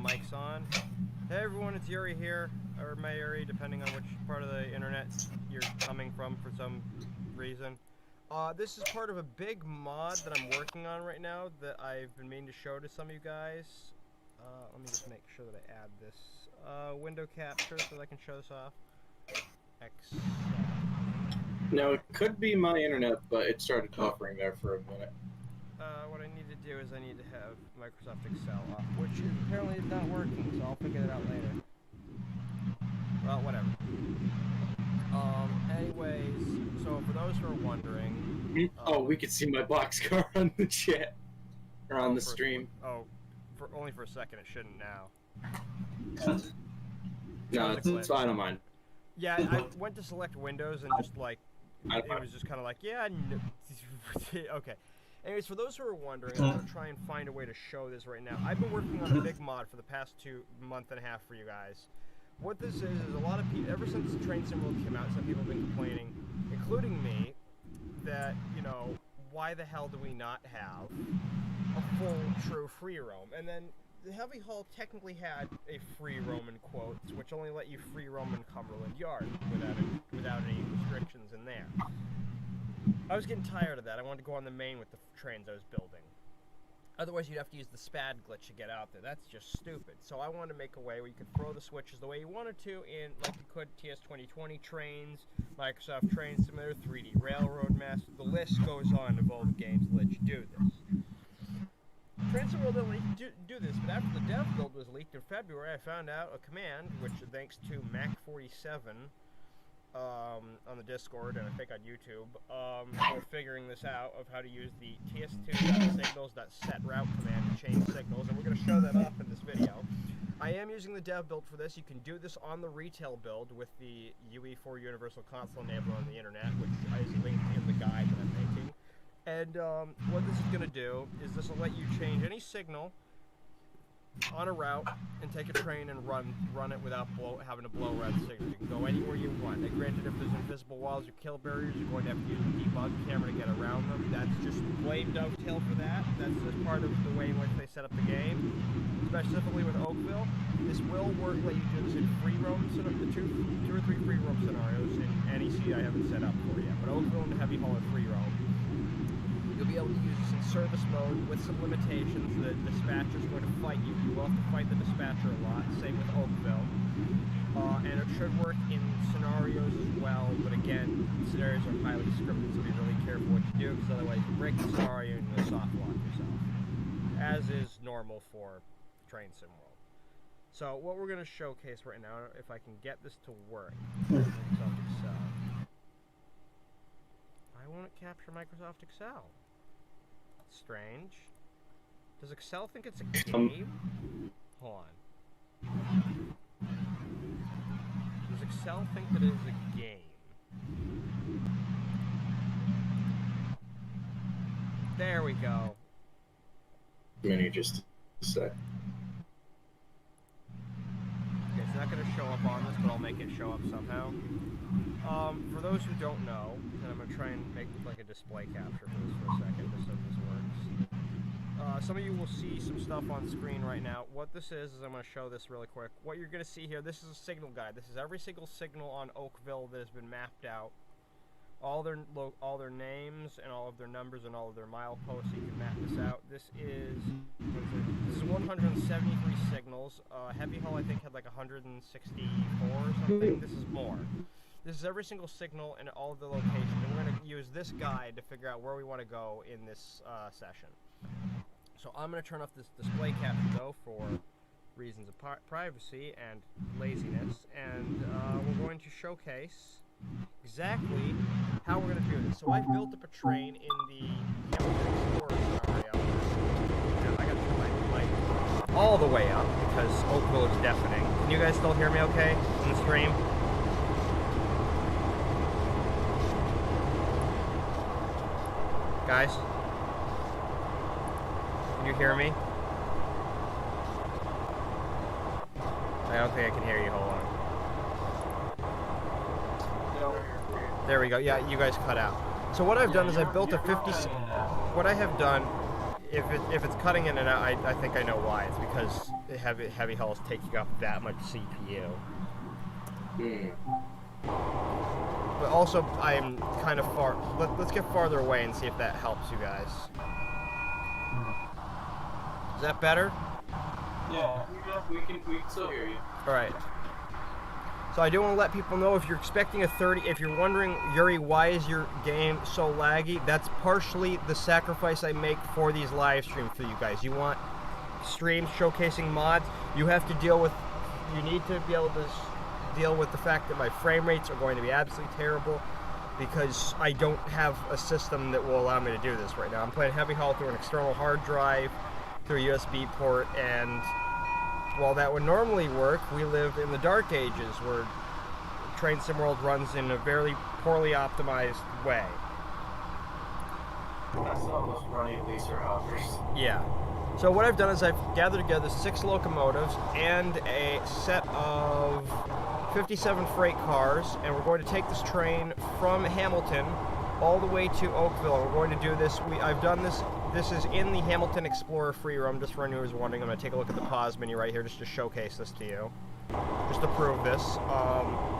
mics on. Hey everyone, it's Yuri here, or Mayuri, depending on which part of the internet you're coming from for some reason. This is part of a big mod that I'm working on right now that I've been meaning to show to some of you guys. Let me just make sure that I add this window capture so that I can show this off. Now, it could be my internet, but it started buffering there for a minute. What I need to do is I need to have Microsoft Excel off, which apparently is not working, so I'll figure that out later. Well, whatever. Anyways, so for those who are wondering... oh, we could see my boxcar on the chat. Or on the stream. Only for a second, it shouldn't now. No, it's I don't mind. Yeah, I went to select Windows and just like, it was just kind of like, yeah, no. Okay. Anyways, for those who are wondering, I'm going to try and find a way to show this right now. I've been working on a big mod for the past month and a half for you guys. What this is a lot of people, ever since Train Sim World came out, some people have been complaining, including me, that, you know, why the hell do we not have a full, true free roam? And then the Heavy Haul technically had a free roam in quotes, which only let you free roam in Cumberland Yard without any restrictions in there. I was getting tired of that. I wanted to go on the main with the trains I was building. Otherwise, you'd have to use the SPAD glitch to get out there. That's just stupid. So I wanted to make a way where you could throw the switches the way you wanted to in, like you could TS 2020 trains, Microsoft Train Simulator, 3D Railroad Master. The list goes on of all the games that let you do this. Train Sim World didn't let you do this, but after the dev build was leaked in February, I found out a command, which thanks to Mac47, on the Discord and I think on YouTube, we're figuring this out of how to use the ts2.signals.setRoute command to change signals, and we're going to show that off in this video. I am using the dev build for this. You can do this on the retail build with the UE4 Universal Console enabler on the internet, which is linked in the guide that I'm making. And what this is going to do is this will let you change any signal on a route and take a train and run it without having to blow red signal. You can go anywhere you want. And granted, if there's invisible walls or kill barriers, you're going to have to use a debug camera to get around them. That's just plain dovetail for that. That's just part of the way in which they set up the game. Specifically with Oakville, this will work. Let you do this in free roam, two or three free roam scenarios in any seat I haven't set up for yet. But Oakville and Heavy Haul are free roam. You'll be able to use this in service mode with some limitations. The dispatcher's going to fight you. You will have to fight the dispatcher a lot. Same with Oakville. And it should work in scenarios as well, but again, scenarios are highly scripted, so be really careful what you do, because otherwise you break the scenario and you'll soft lock yourself. As is normal for Train Sim World. So what we're going to showcase right now, if I can get this to work, Microsoft Excel. Why won't it capture Microsoft Excel? Strange. Does Excel think it's a game? Hold on. Does Excel think that it is a game? There we go. Many just a sec. Okay, it's not going to show up on this, but I'll make it show up somehow. For those who don't know, and I'm going to try and make like a display capture for this for a second, just so this works. Some of you will see some stuff on screen right now. What this is I'm going to show this really quick. What you're going to see here, this is a signal guide. This is every single signal on Oakville that has been mapped out. All their names and all of their numbers and all of their mileposts, so you can map this out. This is 173 signals. Heavy Haul, I think, had like 164 or something. This is more. This is every single signal and all of the locations, and we're going to use this guide to figure out where we want to go in this session. So I'm going to turn off this display capture, though, for reasons of privacy and laziness, and we're going to showcase exactly how we're going to do this. So I've built up a train in the Explorer scenario. Now I got to turn my mic all the way up because Oakville is deafening. Can you guys still hear me okay in the stream? Guys? Can you hear me? I don't think I can hear you. Hold on. There we go. Yeah, you guys cut out. So what I've done is I built a 50... What I have done if it's cutting in and out, I think I know why. It's because heavy haul is taking up that much CPU. But also, I'm kind of far. Let's get farther away and see if that helps you guys. Is that better? Yeah, we can still hear you. All right. So I do want to let people know, if you're expecting a 30, if you're wondering, Yuri, why is your game so laggy? That's partially the sacrifice I make for these live streams for you guys. You want streams showcasing mods, you have to deal with, you need to be able to deal with the fact that my frame rates are going to be absolutely terrible because I don't have a system that will allow me to do this right now. I'm playing heavy haul through an external hard drive, through a USB port, and while that would normally work, we live in the dark ages where Train Sim World runs in a very poorly optimized way. That's almost running leaser hoppers. Yeah. So what I've done is I've gathered together 6 locomotives and a set of 57 freight cars, and we're going to take this train from Hamilton all the way to Oakville. We're going to do this. I've done this. This is in the Hamilton Explorer free roam, just for anyone who's wondering. I'm going to take a look at the pause menu right here just to showcase this to you, just to prove this.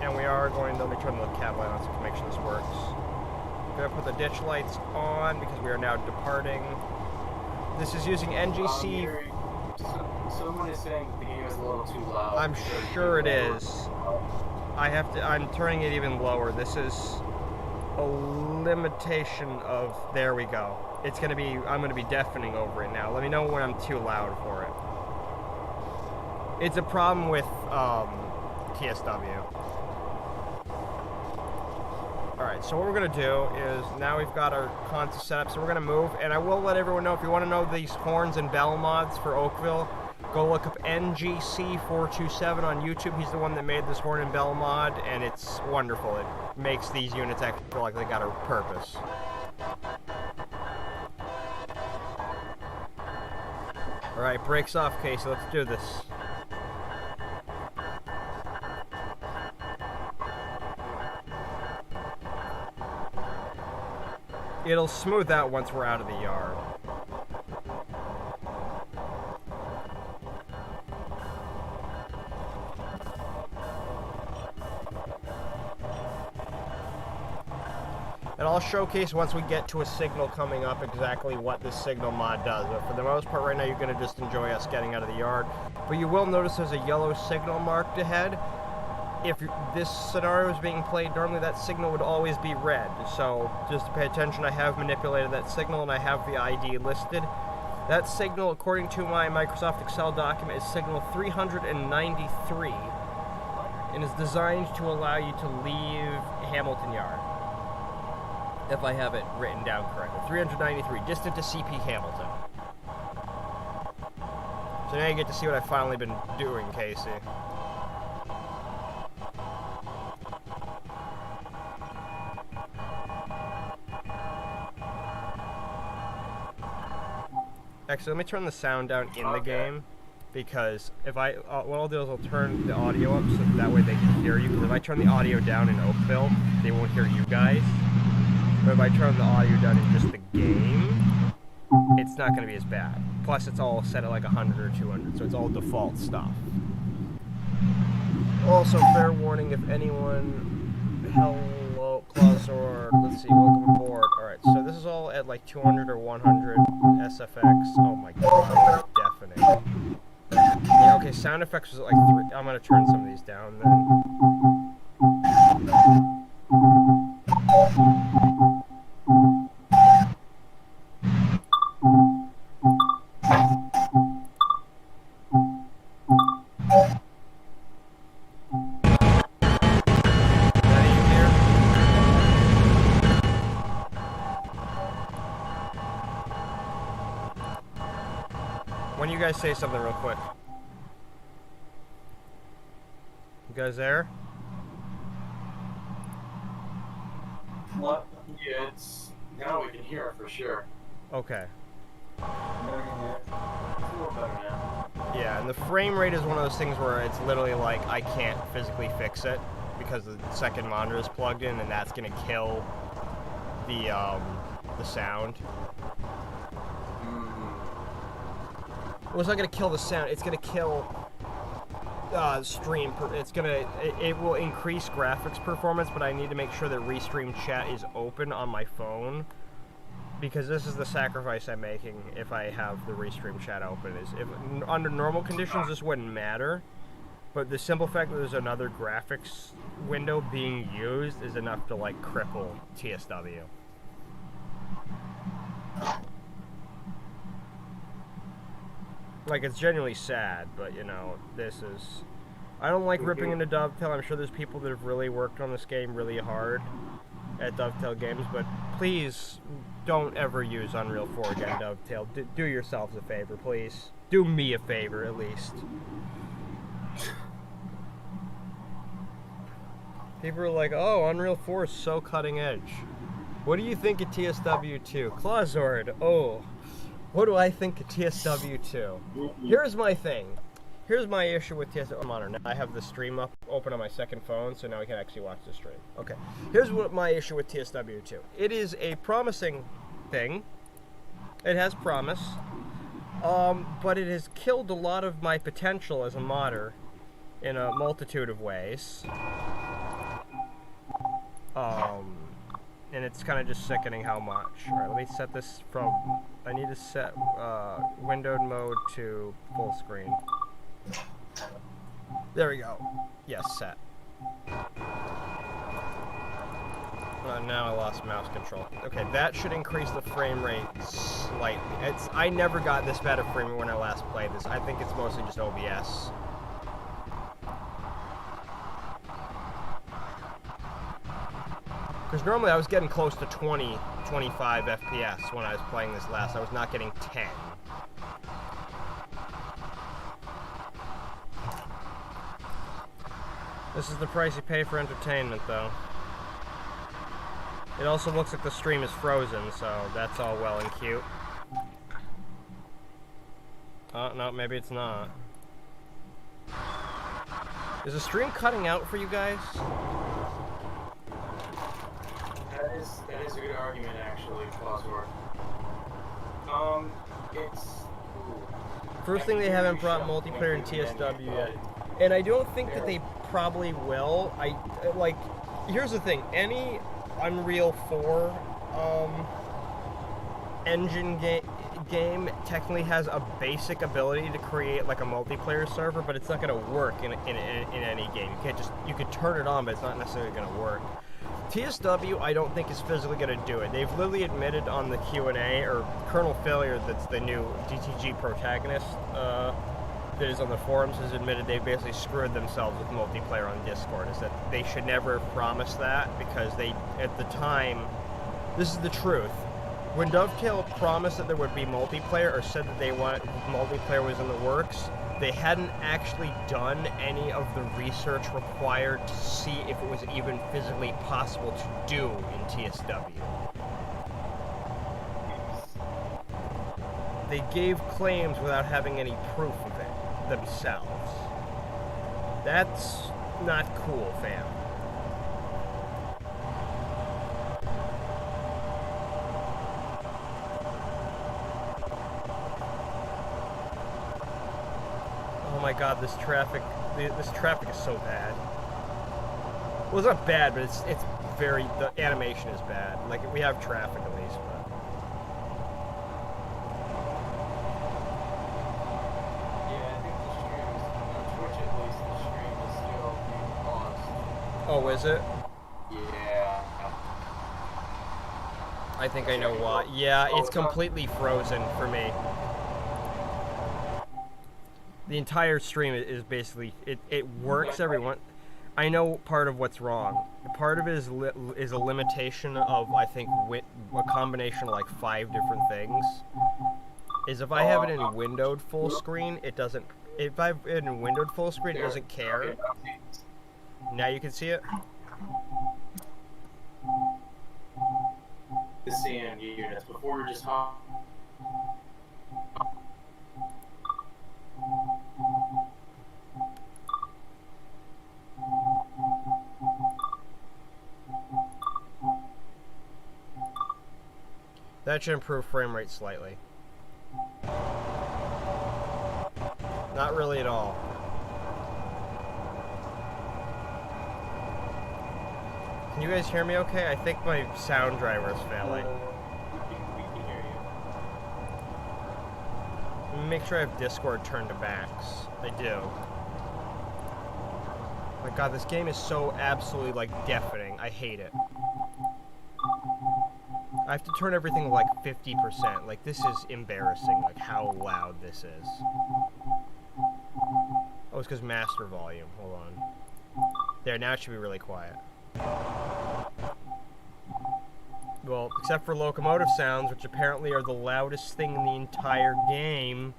And we are going to, let me turn the cab light on so to make sure this works. We're going to put the ditch lights on because we are now departing. This is using NGC. Someone is saying that the game is a little too loud. I'm sure it is. I'm turning it even lower. This is a limitation of, there we go. It's going to be, I'm going to be deafening over it now. Let me know when I'm too loud for it. It's a problem with TSW. Alright, so what we're going to do is, now we've got our console set up, so we're going to move, and I will let everyone know, if you want to know these horns and bell mods for Oakville, go look up NGC427 on YouTube. He's the one that made this horn and bell mod, and it's wonderful. It makes these units actually feel like they got a purpose. Alright, brakes off, Casey. Let's do this. It'll smooth out once we're out of the yard. And I'll showcase once we get to a signal coming up exactly what this signal mod does. But for the most part right now, you're going to just enjoy us getting out of the yard. But you will notice there's a yellow signal marked ahead. If this scenario is being played, normally that signal would always be red. So just to pay attention, I have manipulated that signal and I have the ID listed. That signal, according to my Microsoft Excel document, is signal 393 and is designed to allow you to leave Hamilton Yard. If I have it written down correctly. 393, distant to CP Hamilton. So now you get to see what I've finally been doing, Casey. Actually, let me turn the sound down in the game, because if I, what I'll do is I'll turn the audio up so that way they can hear you, because if I turn the audio down in Oakville, they won't hear you guys. But if I turn the audio down in just the game, it's not going to be as bad. Plus, it's all set at like 100 or 200, so it's all default stuff. Also, fair warning, if anyone, hello, close, or let's see, welcome aboard. Alright, so this is all at like 200 or 100 SFX. Oh my god, deafening. Yeah, okay, sound effects was at like 3. I'm going to turn some of these down then. When you guys say something real quick. You guys there? What? Yeah, it's... Now we can hear it for sure. Okay. It's a little better now. Yeah, and the frame rate is one of those things where it's literally like, I can't physically fix it because the second monitor is plugged in, and that's gonna kill the sound. Well, it's not gonna kill the sound. It's gonna kill stream. It will increase graphics performance, but I need to make sure that Restream chat is open on my phone, because this is the sacrifice I'm making if I have the Restream chat open. Is if under normal conditions this wouldn't matter, but the simple fact that there's another graphics window being used is enough to like cripple TSW. Like, it's genuinely sad, but, you know, this is... I don't like ripping into Dovetail. I'm sure there's people that have really worked on this game really hard at Dovetail Games, but please don't ever use Unreal 4 again, Dovetail. Do yourselves a favor, please. Do me a favor, at least. People are like, oh, Unreal 4 is so cutting edge. What do you think of TSW2? Clawzord, oh... What do I think of TSW2? Here's my thing. Here's my issue with TSW. I'm on her now. I have the stream open on my second phone, so now we can actually watch the stream. Okay. Here's what my issue with TSW2. It is a promising thing. It has promise. But it has killed a lot of my potential as a modder in a multitude of ways. And it's kind of just sickening how much. Alright, let me set this from... I need to set windowed mode to full screen. There we go. Yes, set. Now I lost mouse control. Okay, that should increase the frame rate slightly. I never got this bad of frame rate when I last played this. I think it's mostly just OBS. Because normally I was getting close to 20, 25 FPS when I was playing this last. I was not getting 10. This is the price you pay for entertainment, though. It also looks like the stream is frozen, so that's all well and cute. Oh, no, maybe it's not. Is the stream cutting out for you guys? That is a good argument, actually, Clawzord. It's... First thing, they haven't brought multiplayer in TSW yet. And I don't think that they probably will. Like, here's the thing. Any Unreal 4 engine game technically has a basic ability to create, like, a multiplayer server, but it's not going to work in any game. You can turn it on, but it's not necessarily going to work. TSW, I don't think is physically going to do it. They've literally admitted on the Q&A, or Colonel Failure, that's the new DTG protagonist that is on the forums, has admitted they basically screwed themselves with multiplayer on Discord, is that they should never have promised that, because they, at the time, this is the truth. When Dovetail promised that there would be multiplayer, or said that they want multiplayer was in the works, they hadn't actually done any of the research required to see if it was even physically possible to do in TSW. They gave claims without having any proof of it themselves. That's not cool, fam. Oh my god, this traffic is so bad. Well, it's not bad, but it's very, the animation is bad. Like, we have traffic at least, but... Yeah, I think the stream is, on Twitch at least, the stream is still being paused. Oh, is it? Yeah. I think I know why. Yeah, it's completely frozen for me. The entire stream is basically, it works everyone. I know part of what's wrong. Part of it is a limitation of, I think, a combination of like 5 different things. Is if I have it in windowed full screen, it doesn't, if I have it in windowed full screen, it doesn't care. Now you can see it? The CN units, before we were just hot. That should improve frame rate slightly. Not really at all. Can you guys hear me okay? I think my sound driver is failing. We can hear you. Make sure I have Discord turned to max. I do. My god, this game is so absolutely, like, deafening. I hate it. I have to turn everything to, like, 50%. Like, this is embarrassing, like, how loud this is. Oh, it's because master volume. Hold on. There, now it should be really quiet. Well, except for locomotive sounds, which apparently are the loudest thing in the entire game.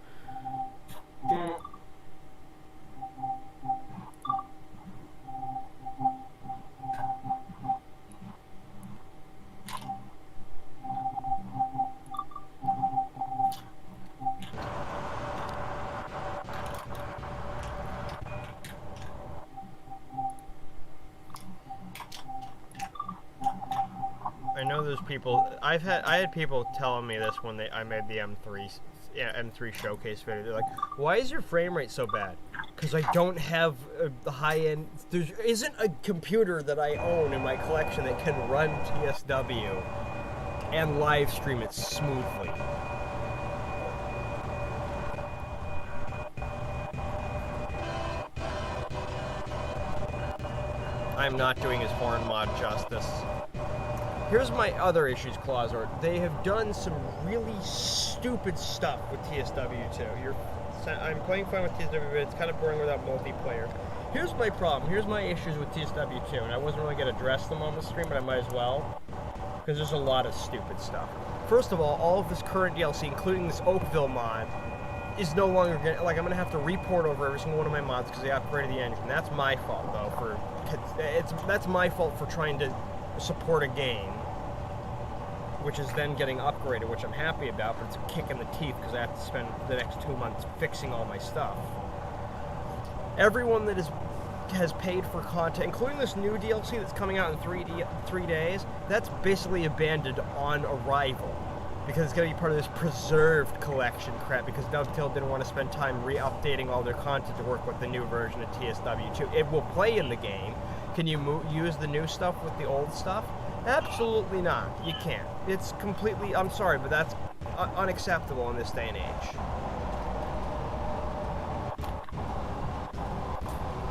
I know there's people. I had people telling me this when I made the M3 showcase video. They're like, "Why is your frame rate so bad?" Because I don't have the high end. There isn't a computer that I own in my collection that can run TSW and live stream it smoothly. I'm not doing his horn mod justice. Here's my other issues, Clawzort. They have done some really stupid stuff with TSW2. I'm playing fine with TSW, but it's kind of boring without multiplayer. Here's my problem. Here's my issues with TSW2, and I wasn't really going to address them on the stream, but I might as well, because there's a lot of stupid stuff. First of all of this current DLC, including this Oakville mod, is no longer going to, like, I'm going to have to report over every single one of my mods because they upgraded the engine. That's my fault, though, that's my fault for trying to support a game, which is then getting upgraded, which I'm happy about, but it's a kick in the teeth because I have to spend the next 2 months fixing all my stuff. Everyone that has paid for content, including this new DLC that's coming out in 3 days, that's basically abandoned on arrival because it's going to be part of this preserved collection crap because Dovetail didn't want to spend time re-updating all their content to work with the new version of TSW2. It will play in the game. Can you use the new stuff with the old stuff? Absolutely not. You can't. It's completely, I'm sorry, but that's unacceptable in this day and age.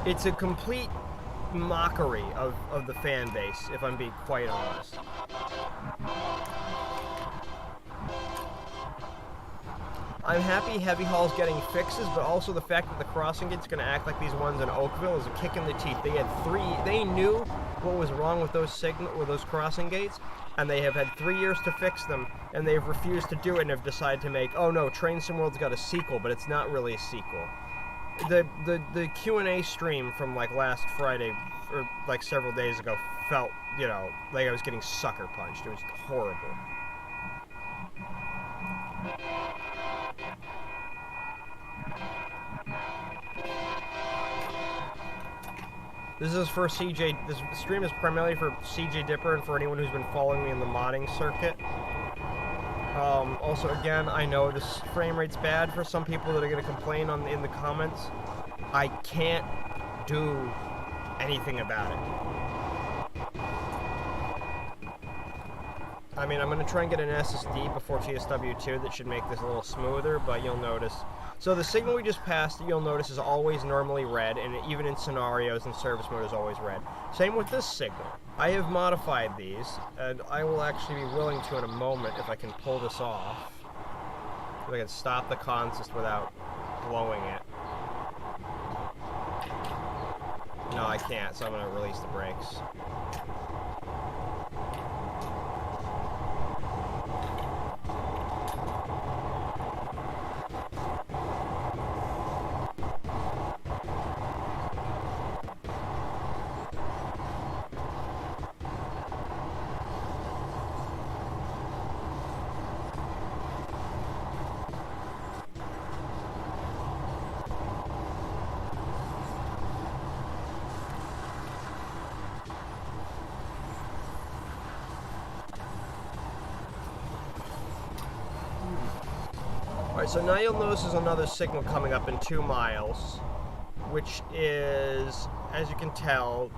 It's a complete mockery of the fan base, if I'm being quite honest. I'm happy Heavy Hall's getting fixes, but also the fact that the crossing gate's going to act like these ones in Oakville is a kick in the teeth. They knew what was wrong with those crossing gates, and they have had 3 years to fix them, and they've refused to do it and have decided to make, oh no, Train Sim World's got a sequel, but it's not really a sequel. The Q&A stream from like last Friday, or like several days ago, felt, you know, like I was getting sucker punched. It was horrible. This is for CJ. This stream is primarily for CJ Dipper and for anyone who's been following me in the modding circuit. Also, again, I know this frame rate's bad for some people that are going to complain in the comments. I can't do anything about it. I mean, I'm going to try and get an SSD before TSW2 that should make this a little smoother, but you'll notice. So the signal we just passed, you'll notice, is always normally red, and even in scenarios and service mode is always red. Same with this signal. I have modified these, and I will actually be willing to in a moment if I can pull this off. If I can stop the consist without blowing it. No, I can't, so I'm going to release the brakes. Alright, so now you'll notice there's another signal coming up in 2 miles, which is, as you can tell,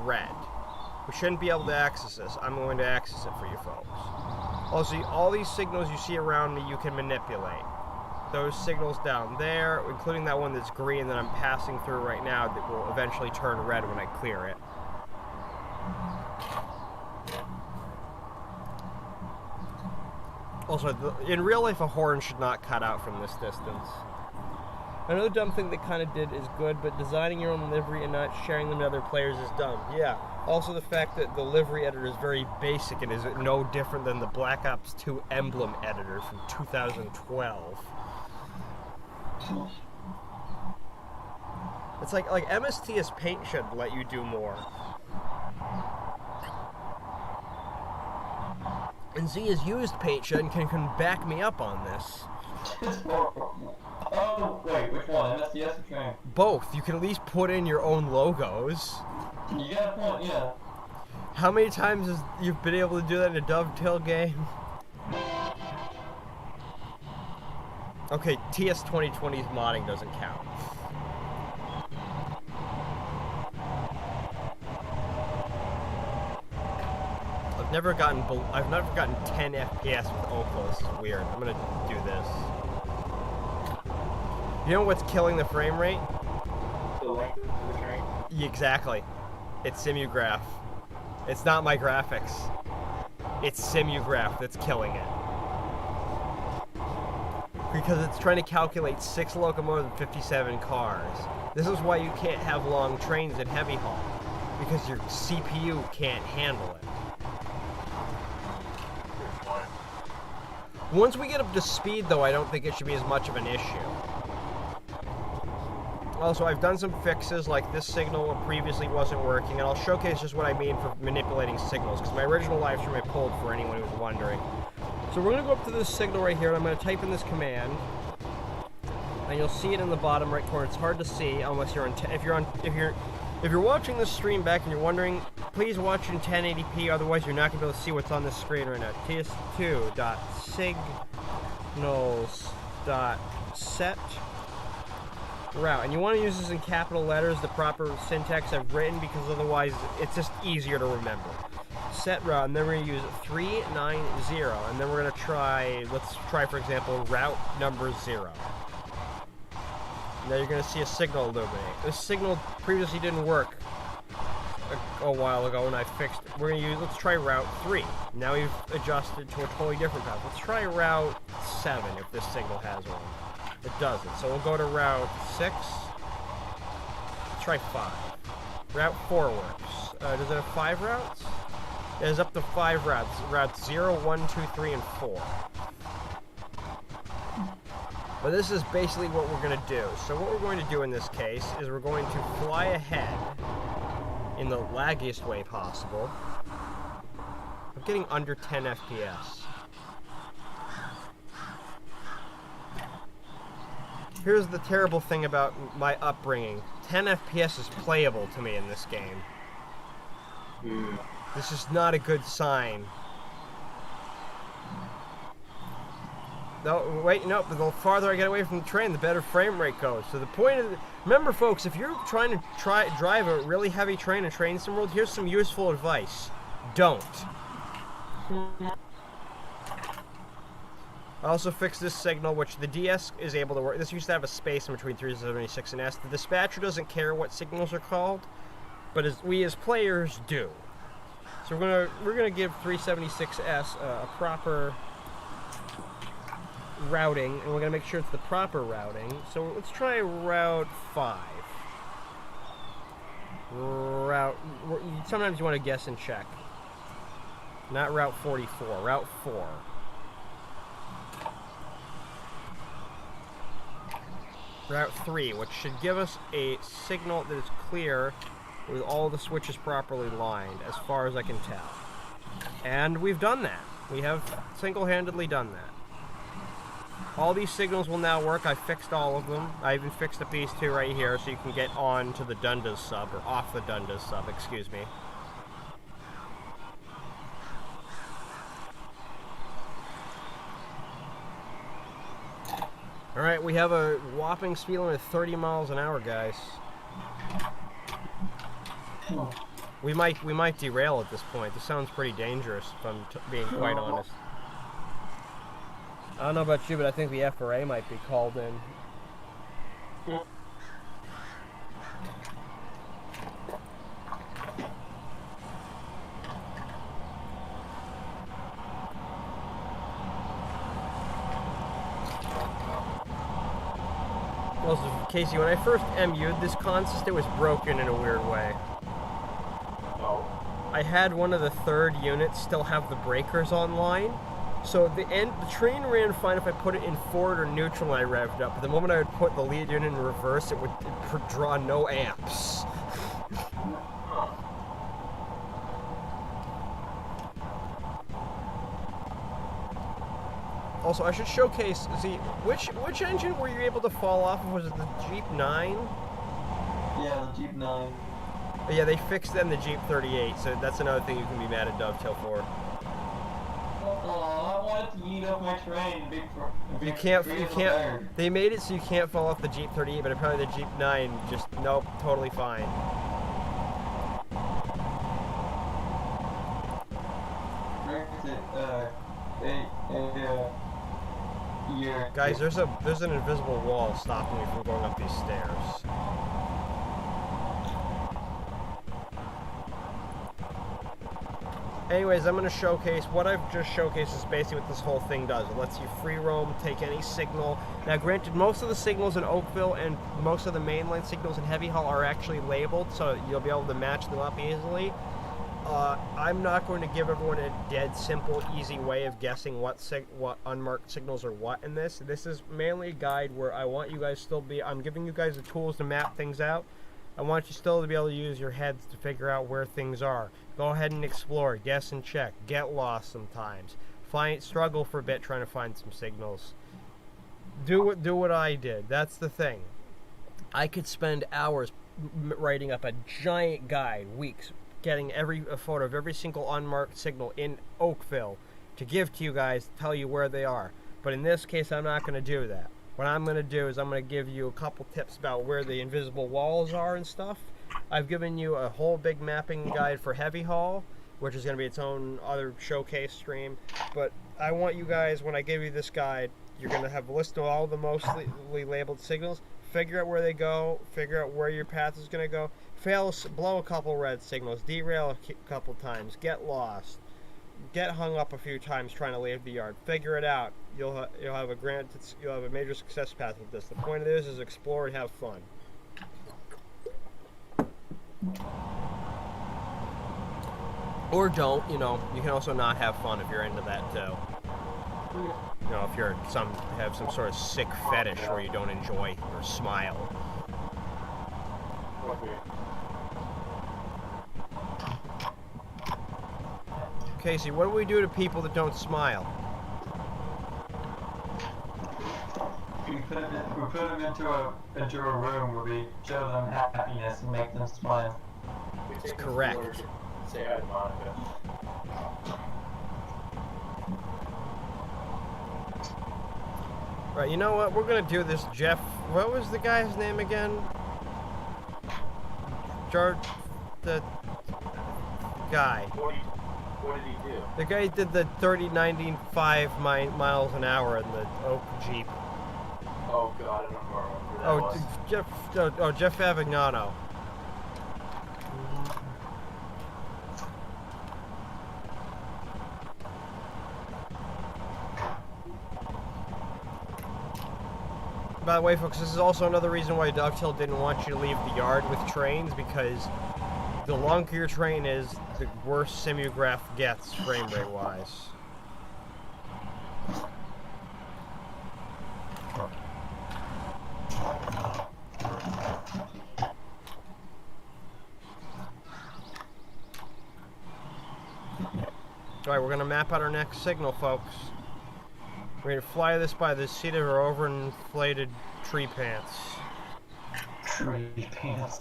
red. We shouldn't be able to access this. I'm going to access it for you folks. Also, all these signals you see around me, you can manipulate. Those signals down there, including that one that's green that I'm passing through right now, that will eventually turn red when I clear it. Also, in real life, a horn should not cut out from this distance. Another dumb thing they kind of did is good, but designing your own livery and not sharing them to other players is dumb. Yeah. Also, the fact that the livery editor is very basic and is no different than the Black Ops 2 emblem editor from 2012. It's like MST's paint should let you do more. And Z has used paint shed and can back me up on this. Oh, wait, which one? MSDS or Train? Both. You can at least put in your own logos. You got a point, yeah. How many times has you've been able to do that in a Dovetail game? Okay, TS 2020's modding doesn't count. I've never gotten 10 FPS with Oakville. This is weird. I'm gonna do this. You know what's killing the frame rate? The length of the train? Exactly. It's Simograph. It's not my graphics. It's Simograph that's killing it. Because it's trying to calculate 6 locomotives and 57 cars. This is why you can't have long trains in heavy haul. Because your CPU can't handle it. Once we get up to speed, though, I don't think it should be as much of an issue. Also, I've done some fixes, like this signal previously wasn't working, and I'll showcase just what I mean for manipulating signals, because my original live stream I pulled for anyone who's wondering. So we're going to go up to this signal right here, and I'm going to type in this command, and you'll see it in the bottom right corner. It's hard to see unless you're on. If you're watching this stream back and you're wondering, please watch in 1080p. Otherwise, you're not going to be able to see what's on this screen right now. ts2.signals.set route, and you want to use this in capital letters, the proper syntax I've written, because otherwise it's just easier to remember. Set route, and then we're going to use 390, and then we're going to try, let's try for example, route number 0. Now you're going to see a signal illuminate. This signal previously didn't work a while ago, and I fixed it. We're going to use, let's try route 3. Now we've adjusted to a totally different path. Let's try route 7 if this signal has one. It doesn't. So we'll go to route 6. Let's try 5. Route 4 works. Does it have 5 routes? It has up to 5 routes. Routes 0, 1, 2, 3, and 4. But this is basically what we're going to do. So what we're going to do in this case is we're going to fly ahead in the laggiest way possible. I'm getting under 10 FPS. Here's the terrible thing about my upbringing. 10 FPS is playable to me in this game. This is not a good sign. No, wait, no, but the farther I get away from the train, the better frame rate goes. So the point of remember folks, if you're trying to drive a really heavy train in Train Sim World, here's some useful advice. Don't. I also fixed this signal, which the DS is able to work. This used to have a space in between 376 and S. The dispatcher doesn't care what signals are called, but we as players do. So we're gonna give 376S a proper routing, and we're gonna make sure it's the proper routing. So let's try route 5. Sometimes you want to guess and check. Not route 44. Route 4. Route 3, which should give us a signal that is clear with all the switches properly lined, as far as I can tell. And we've done that. We have single-handedly done that. All these signals will now work. I fixed all of them. I even fixed up these 2 right here so you can get on to the Dundas sub, or off the Dundas sub, excuse me. Alright, we have a whopping speed limit of 30 miles an hour, guys. We might derail at this point. This sounds pretty dangerous, if I'm being quite honest. I don't know about you, but I think the FRA might be called in. Also, Casey, when I first MU'd this consist, it was broken in a weird way. No. I had one of the third units still have the breakers online, so the train ran fine if I put it in forward or neutral and I revved up. But the moment I would put the lead unit in reverse, it would draw no amps. Also, I should showcase, see, which engine were you able to fall off of? Was it the Jeep 9? Yeah, the Jeep 9. Yeah, they fixed then the Jeep 38, so that's another thing you can be mad at Dovetail for. Oh, I wanted to eat up my train. You can't, they made it so you can't fall off the Jeep 38, but apparently the Jeep 9 just, nope, totally fine. Guys, there's an invisible wall stopping me from going up these stairs. Anyways, I'm going to showcase, what I've just showcased is basically what this whole thing does. It lets you free roam, take any signal. Now granted, most of the signals in Oakville and most of the mainline signals in Heavy Haul are actually labeled, so you'll be able to match them up easily. I'm not going to give everyone a dead simple, easy way of guessing what unmarked signals are what in this. This is mainly a guide where I want you guys I'm giving you guys the tools to map things out. I want you still to be able to use your heads to figure out where things are. Go ahead and explore, guess and check, get lost sometimes. Struggle for a bit trying to find some signals. Do what I did. That's the thing. I could spend hours writing up a giant guide, weeks, getting a photo of every single unmarked signal in Oakville to give to you guys, tell you where they are. But in this case, I'm not going to do that. What I'm going to do is I'm going to give you a couple tips about where the invisible walls are and stuff. I've given you a whole big mapping guide for Heavy Haul, which is going to be its own other showcase stream. But I want you guys, when I give you this guide, you're going to have a list of all the mostly labeled signals. Figure out where they go, figure out where your path is going to go. Blow a couple red signals, derail a couple times, get lost, get hung up a few times trying to leave the yard. Figure it out. You'll have a major success path with this. The point of this is explore and have fun. Or don't, you can also not have fun if you're into that too. If you're have some sort of sick fetish where you don't enjoy or smile. Casey, what do we do to people that don't smile? We put them into a room where we show them happiness and make them smile. That's correct. Say hi to Monica. Right, you know what? We're gonna do this, Jeff. What was the guy's name again? The guy. What did he do? The guy did the 30-95 miles an hour in the Oak Jeep. Oh God, I don't remember who that was. Jeff Avignano. By the way, folks, this is also another reason why Dovetail didn't want you to leave the yard with trains, because the longer your train is, the worse Simulgraph gets frame rate wise. Alright, we're going to map out our next signal, folks. We're going to fly this by the seat of our overinflated tree pants. Tree pants.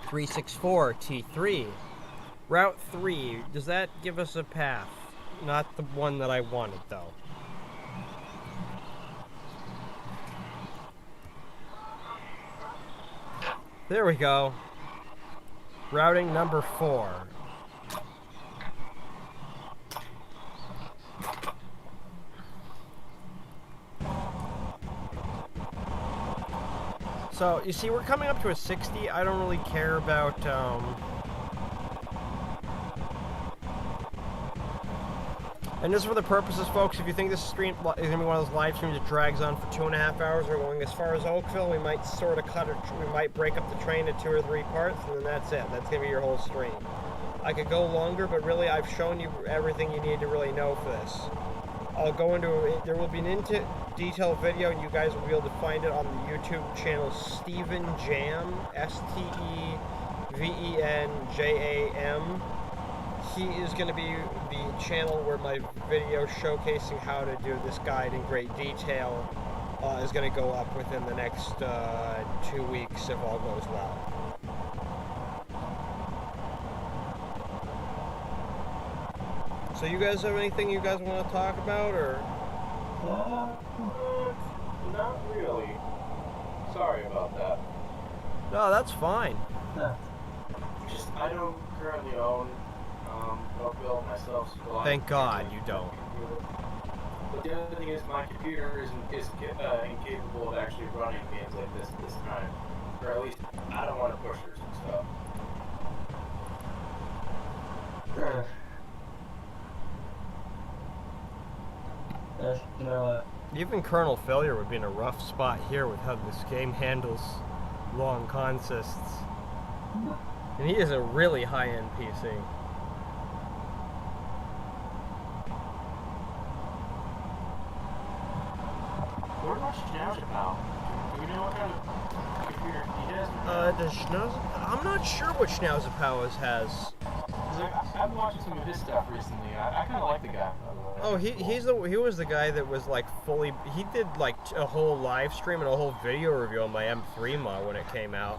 364 T3. Route 3. Does that give us a path? Not the one that I wanted, though. There we go. Routing number 4. So, you see, we're coming up to a 60. I don't really care about, And just for the purposes, folks, if you think this stream is going to be one of those live streams that drags on for 2.5 hours, we're going as far as Oakville, we might sort of we might break up the train into 2 or 3 parts, and then that's it. That's going to be your whole stream. I could go longer, but really, I've shown you everything you need to really know for this. I'll go into, there will be an detailed video, and you guys will be able to find it on the YouTube channel Steven Jam, STEVENJAM. He is going to be the channel where my video showcasing how to do this guide in great detail is going to go up within the next 2 weeks if all goes well. So you guys have anything you guys want to talk about, or? Not really. Sorry about that. No, that's fine. Just, I don't currently own Oakville myself. So Thank God you don't. But the other thing is, my computer is incapable of actually running games like this at this time. Or at least, I don't want to push her some stuff. Even Kernel Failure would be in a rough spot here with how this game handles long consists. And he is a really high-end PC. What about Schnauzerpal? Do we know what kind of computer he has? I'm not sure what Schnauzerpal has. I've been watching some of his stuff recently. I kind of like the guy. Oh, he was the guy that was like fully. He did like a whole live stream and a whole video review on my M3 mod when it came out.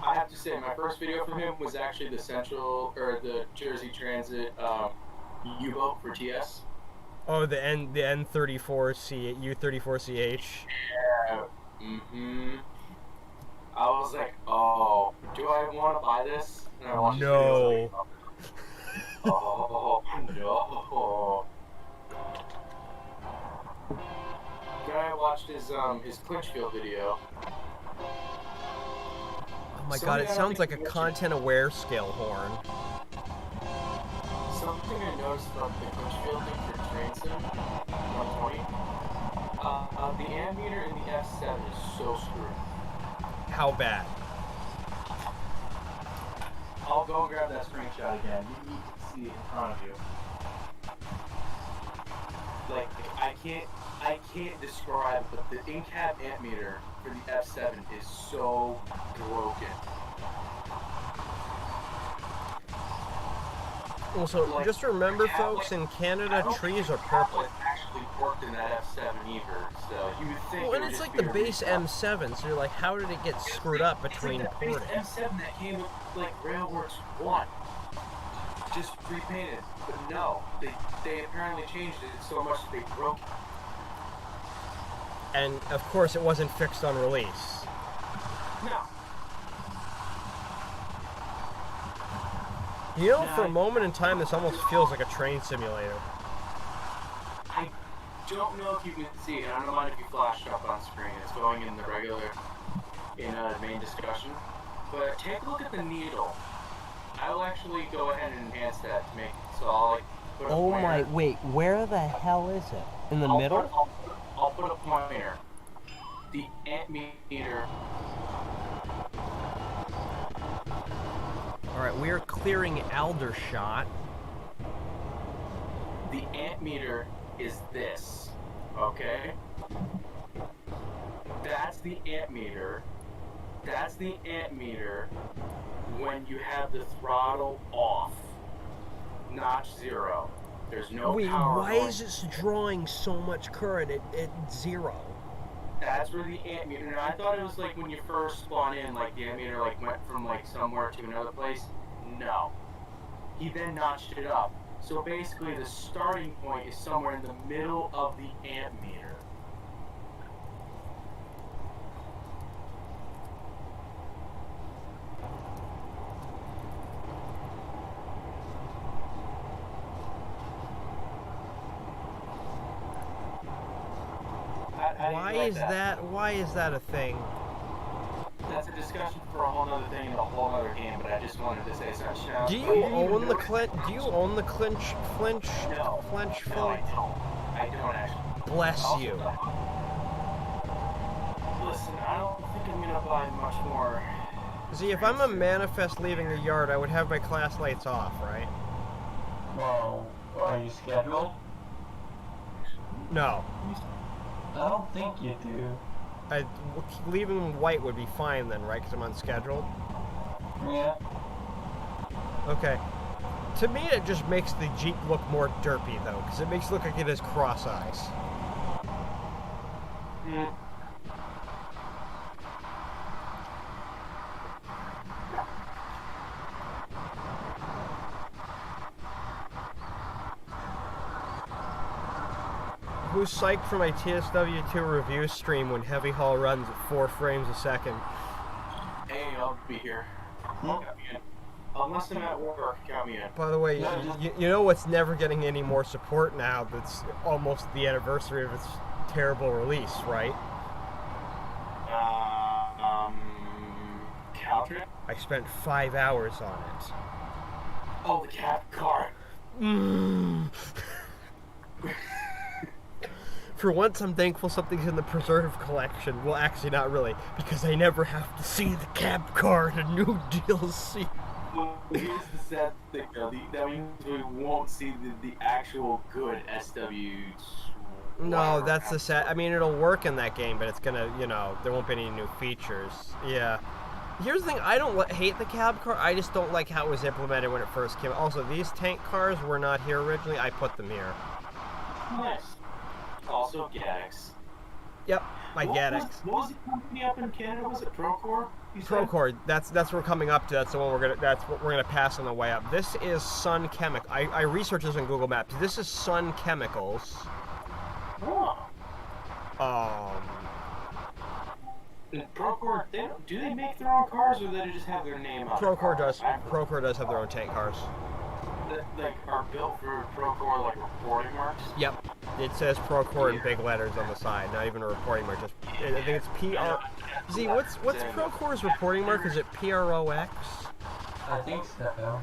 I have to say, my first video from him was actually the Jersey Transit U-boat for TS. Oh, the N34C U34CH. Yeah. I was like, oh, do I want to buy this? And I watched no. Oh no. Then I watched his Clinchfield video. Oh my God! It sounds like a content-aware scale horn. Something I noticed about the Clinchfield thing for Train Sim 120. The ammeter in the F7 is so screwed. How bad? I'll go and grab that screenshot again. You need to see it in front of you. Like, I can't describe, but the in-cab ammeter for the F7 is so broken. Also, Like, just remember, folks, in Canada, trees are purple. Actually worked in that F7 either, so you would think. Well, and it's like the base M7, so you're like, how did it get screwed up between porting? It's like the base M7 that came with like Railworks 1, just repainted. But no, they apparently changed it so much that they broke it. And of course, it wasn't fixed on release. No. You know, for a moment in time, this almost feels like a train simulator. I don't know if you can see it. I don't mind if you flash up on screen. It's going in the regular, main discussion. But take a look at the needle. I will actually go ahead and enhance that to make it so I'll put a pointer. Wait, where the hell is it? In the middle? I'll put a pointer. The ammeter. Alright, we are clearing Aldershot. The ammeter is this, okay? That's the ammeter. That's the ammeter when you have the throttle off. Notch 0. There's no power. Why is it drawing so much current at 0? That's where the ammeter, and I thought it was like when you first spawn in, like the ammeter like went from like somewhere to another place. No. He then notched it up. So basically the starting point is somewhere in the middle of the ammeter. Why is that? Why is that a thing? That's a discussion for a whole other thing and a whole other game. But I just wanted to say such. Do you own the clinch? Do you own the flinch? No. Flinch No, film? I don't actually. Bless Also, you. Listen, I don't think I'm gonna buy much more. See, if I'm a manifest leaving the yard, I would have my class lights off, right? Well, are you scheduled? No. I don't think you do. Leaving them white would be fine then, right? Because I'm unscheduled. Yeah. Okay. To me, it just makes the Jeep look more derpy, though, because it makes it look like it has cross eyes. Mm. Who's psyched for my TSW2 review stream when Heavy Haul runs at 4 frames a second? Hey, I'll be here. Count me in. Unless I'm at work, count me in. By the way, you know what's never getting any more support now that's almost the anniversary of its terrible release, right? Caltrip? I spent 5 hours on it. Oh, the cab car. For once, I'm thankful something's in the preserve collection. Well, actually, not really, because I never have to see the cab car in a new DLC. Well, here's the sad thing, though. That means we won't see the actual good SW. No, that's the sad. I mean, it'll work in that game, but it's gonna, you know, there won't be any new features. Yeah. Here's the thing, I don't hate the cab car, I just don't like how it was implemented when it first came. Also, these tank cars were not here originally, I put them here. Nice. Also, Gaddix. Yep, my Gaddix. What was the company up in Canada? Was it Procore? Procore, that's what we're coming up to. That's the one that's what we're gonna pass on the way up. This is Sun Chemical. I researched this on Google Maps. This is Sun Chemicals. Oh. And Procore, do they make their own cars, or do they just have their name on Procore the cars? Procore does have their own tank cars. That, like, are built for Procore, like, reporting marks? Yep. It says Procore in big letters on the side, not even a reporting mark. Just, I think it's PR. Z, what's Procore's reporting mark? Is it PROX? I think so.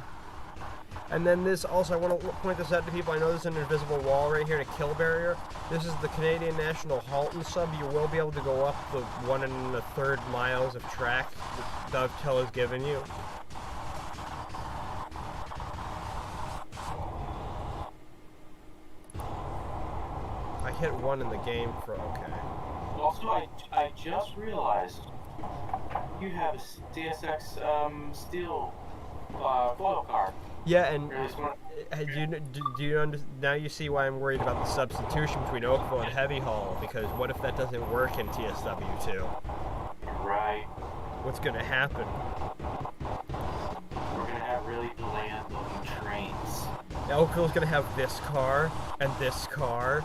And then this, also I want to point this out to people, I know there's an invisible wall right here, a kill barrier. This is the Canadian National Halton sub. You will be able to go up the 1 1/3 miles of track that Dovetail has given you. I hit 1 in the game for, okay. Also, I just realized you have a CSX steel foil car. Yeah, and now you see why I'm worried about the substitution between Oakville and Heavy Haul, because what if that doesn't work in TSW2? Right. What's going to happen? We're going to have really bland-looking trains. Oakville's going to have this car, and this car,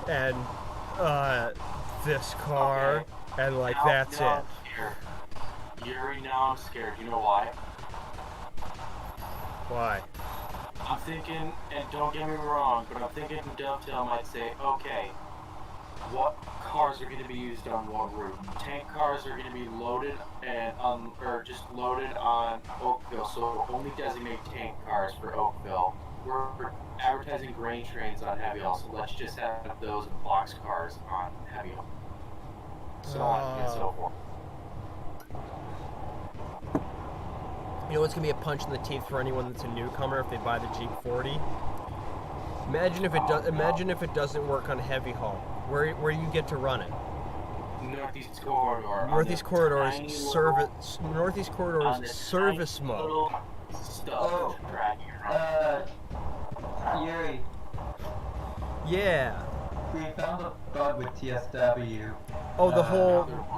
and this car, okay. and like now, that's now it. I'm scared. Yuri, now I'm scared. You know why? Why? I'm thinking, and don't get me wrong, but I'm thinking Dovetail might say, okay, what cars are going to be used on what route? Tank cars are going to be loaded and or just loaded on Oakville, so only designate tank cars for Oakville. We're advertising grain trains on Heavy Haul, so let's just have those box cars on Heavy Haul. So on and so forth. You know what's going to be a punch in the teeth for anyone that's a newcomer if they buy the Jeep 40? Imagine if it does. Imagine if it doesn't work on Heavy Haul. Where you get to run it? Northeast Corridor. Northeast Corridor is service. Northeast Corridor is service mode. Stuff Yuri, Yeah. we found a bug with TSW. Oh,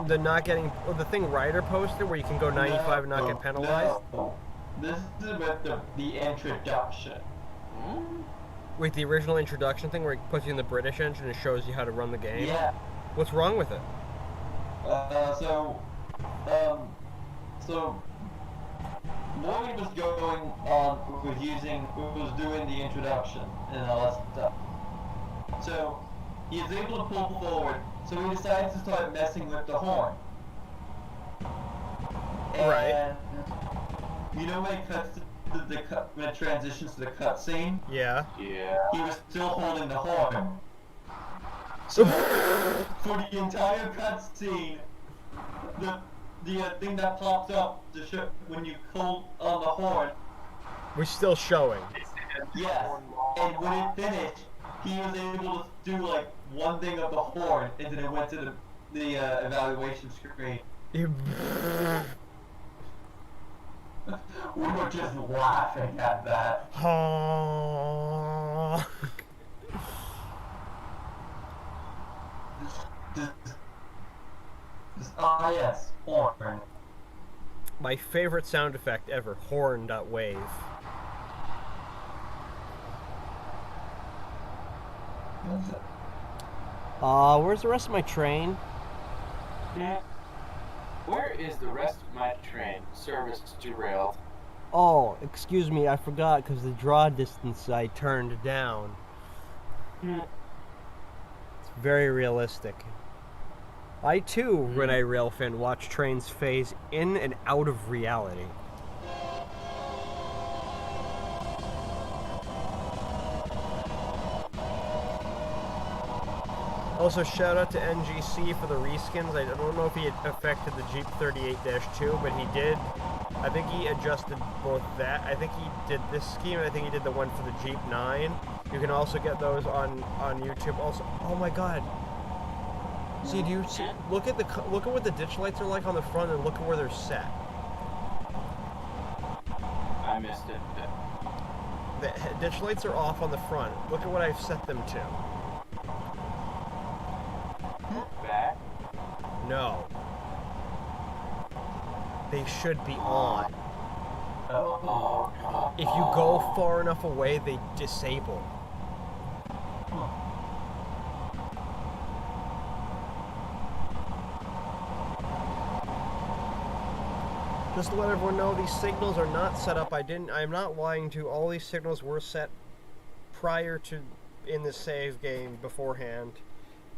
the not getting, the thing Ryder posted where you can go 95 and not get penalized? No. This is with the introduction. Wait, the original introduction thing where it puts you in the British engine and shows you how to run the game? Yeah. What's wrong with it? So Morgan was going on was doing the introduction and all that stuff. So he is able to pull forward, so he decides to start messing with the horn. And Right. you know when it cuts to when it transitions to the cutscene? Yeah. Yeah. He was still holding the horn. So for the entire cutscene, the thing that pops up to show when you pull on the horn. We're still showing. Yes. And when it finished, he was able to do like one thing of the horn, and then it went to the evaluation screen. We were just laughing at that. Yes, horn. My favorite sound effect ever, horn.wave. Where's the rest of my train? Where is the rest of my train? Service derailed. Oh, excuse me, I forgot because the draw distance I turned down. It's very realistic. I too, Renee Railfin, watch trains phase in and out of reality. Also, shout out to NGC for the reskins. I don't know if he had affected the Jeep 38-2, but he did. I think he adjusted both that. I think he did this scheme, and I think he did the one for the Jeep 9. You can also get those on YouTube. Also, oh my God! See, do you see? Look at what the ditch lights are like on the front, and look at where they're set. I missed it. The ditch lights are off on the front. Look at what I've set them to. Back? No. They should be on. Oh, no. If you go far enough away, they disable. Just to let everyone know, these signals are not set up. I'm not lying to you. All these signals were set prior to in the save game beforehand,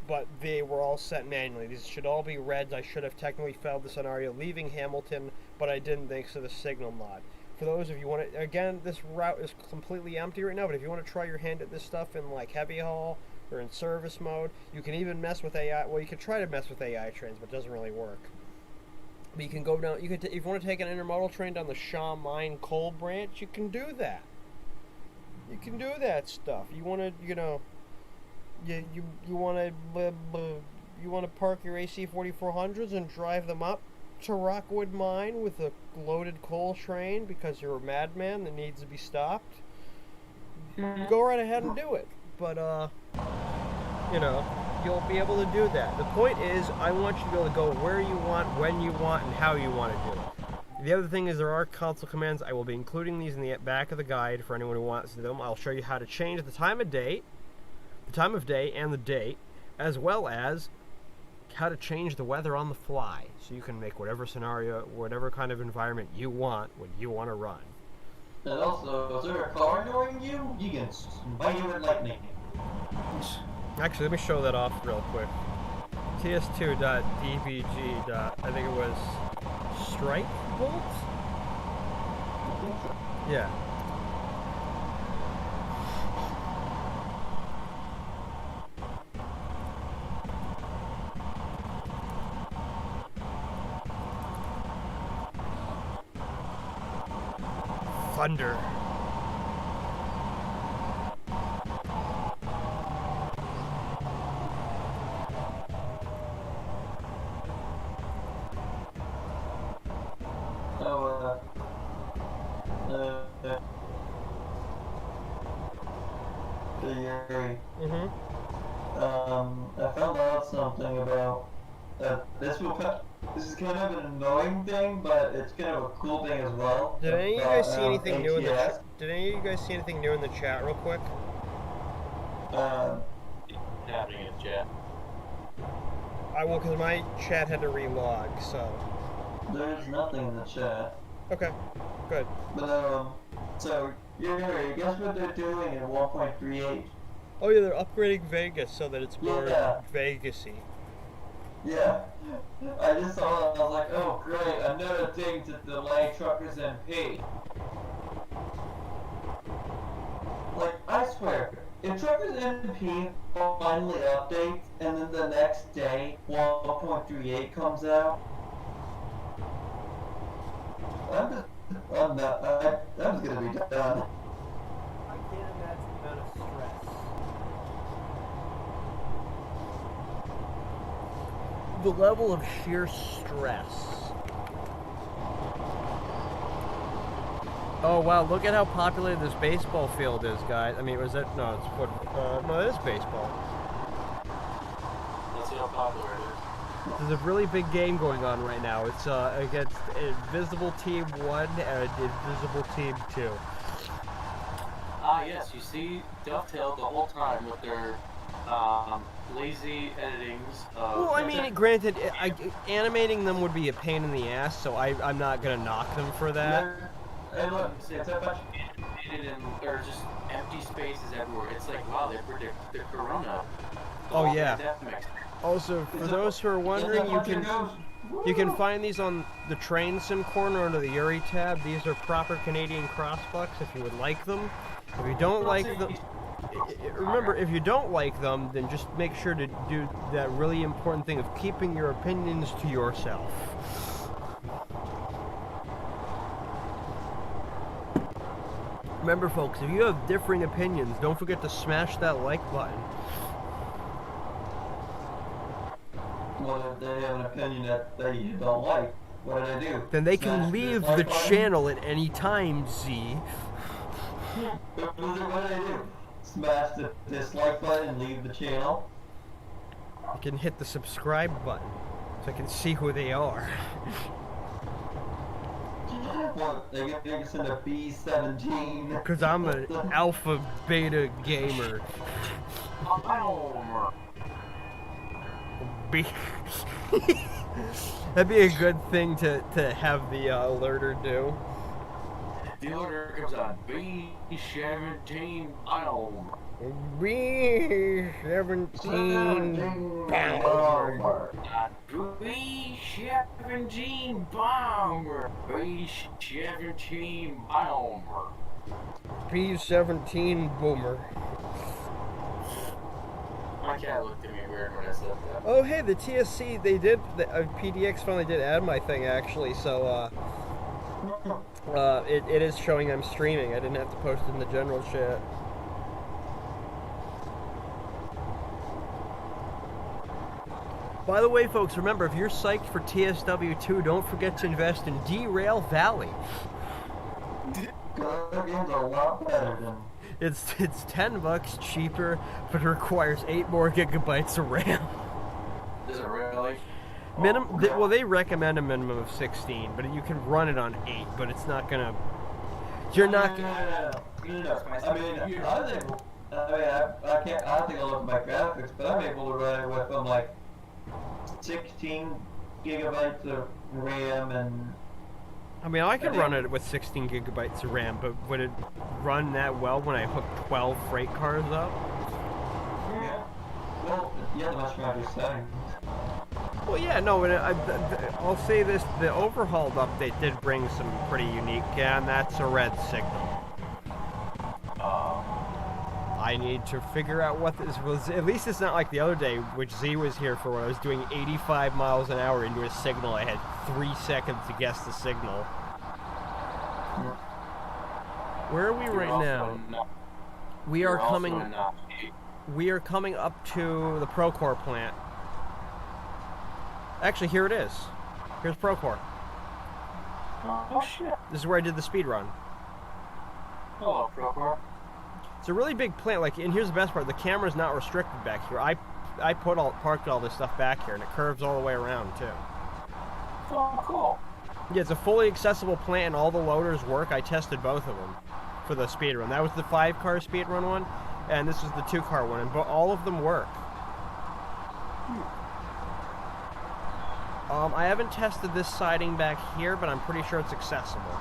but they were all set manually. These should all be reds. I should have technically failed the scenario leaving Hamilton, but I didn't thanks to the signal mod. For those of you want to, again, this route is completely empty right now, but if you want to try your hand at this stuff in like heavy haul or in service mode, you can even mess with AI. Well, you can try to mess with AI trains, but it doesn't really work. But you can go down, if you want to take an intermodal train down the Shaw Mine coal branch, you can do that. You can do that stuff. You want to, you know, you want to park your AC 4400s and drive them up to Rockwood Mine with a loaded coal train because you're a madman that needs to be stopped. Go right ahead and do it. But you know, you'll be able to do that. The point is, I want you to be able to go where you want, when you want, and how you want to do it. The other thing is there are console commands. I will be including these in the back of the guide for anyone who wants them. I'll show you how to change the time of day, and the date, as well as how to change the weather on the fly, so you can make whatever scenario, whatever kind of environment you want when you want to run. And also, is there a car annoying you? You can smite you with lightning. Actually, let me show that off real quick. ts2.dbg. I think it was strike bolts? Yeah. Thunder. I found out something about this is kind of an annoying thing, but it's kind of a cool thing as well. Did any of you guys see anything new in the ATS. Did any of you guys see anything new in the chat real quick? Happening in chat. I will, because my chat had to relog, so. There's nothing in the chat. Okay, good. But so Yuri, guess what they're doing in 1.38? Oh yeah, they're upgrading Vegas so that it's more Yeah. Vegas-y. Yeah. I just saw it, I was like, oh great, another thing to delay truckers MP. Like, I swear, if truckers MP finally updates and then the next day 1.38 comes out, I'm just gonna be done. I can't imagine the amount of stress. The level of sheer stress. Oh wow, look at how populated this baseball field is, guys. I mean, was that, no, it's foot, no, it is baseball. Let's see how popular it is. There's a really big game going on right now. It's against Invisible Team 1 and Invisible Team 2. Ah, yes, you see Dovetail the whole time with their lazy editings. Well, I mean, granted, animating them would be a pain in the ass, so I'm not gonna knock them for that. Hey look, it's a bunch animated and there's just empty spaces everywhere. It's like, wow, they predict the corona. Oh yeah. Epidemics. Also, for those who are wondering, you can find these on the Train Sim corner under the Yuri tab. These are proper Canadian crossbucks if you would like them. If you don't like them, remember, if you don't like them, then just make sure to do that really important thing of keeping your opinions to yourself. Remember, folks, if you have differing opinions, don't forget to smash that like button. Well, if they have an opinion that they don't like, what do they do? Then they can Smash leave dislike the button? channel at any time, Z. What do they do? Smash the dislike button and leave the channel? You can hit the subscribe button so I can see who they are. Well, they get us into B17. Because I'm an alpha beta gamer. B. That'd be a good thing to have the alerter do. The order comes on B17 Biome. B17 Bomber. B17 Bomber. B17 Biome. B17 Boomer. My cat looked at me weird when I said that. Oh hey, the TSC, they did, PDX finally did add my thing actually, so it is showing I'm streaming. I didn't have to post it in the general chat. By the way, folks, remember, if you're psyched for TSW2, don't forget to invest in Derail Valley. That game's a lot better than... It's $10 cheaper, but it requires 8 more gigabytes of RAM. Is it really? Well, they recommend a minimum of 16, but you can run it on 8, but it's not gonna... You're not... No. I mean, I don't think I'll look at my graphics, but I'm able to run it with like 16 gigabytes of RAM and... I mean, I can run it with 16 gigabytes of RAM, but would it run that well when I hook 12 freight cars up? Yeah. Well, yeah, the much better settings. Well, yeah, no, and I'll say this, the overhauled update did bring some pretty unique, and that's a red signal. I need to figure out what this was. At least it's not like the other day, which Z was here for, when I was doing 85 miles an hour into a signal. I had 3 seconds to guess the signal. Where are we right now? We are coming up to the Procore plant. Actually, here it is. Here's Procore. Oh shit. This is where I did the speed run. Hello, Procore. It's a really big plant, like, and here's the best part, the camera's not restricted back here. I parked all this stuff back here, and it curves all the way around, too. Oh, cool. Yeah, it's a fully accessible plant, and all the loaders work. I tested both of them for the speed run. That was the 5-car speed run one, and this was the 2-car one, and all of them work. I haven't tested this siding back here, but I'm pretty sure it's accessible.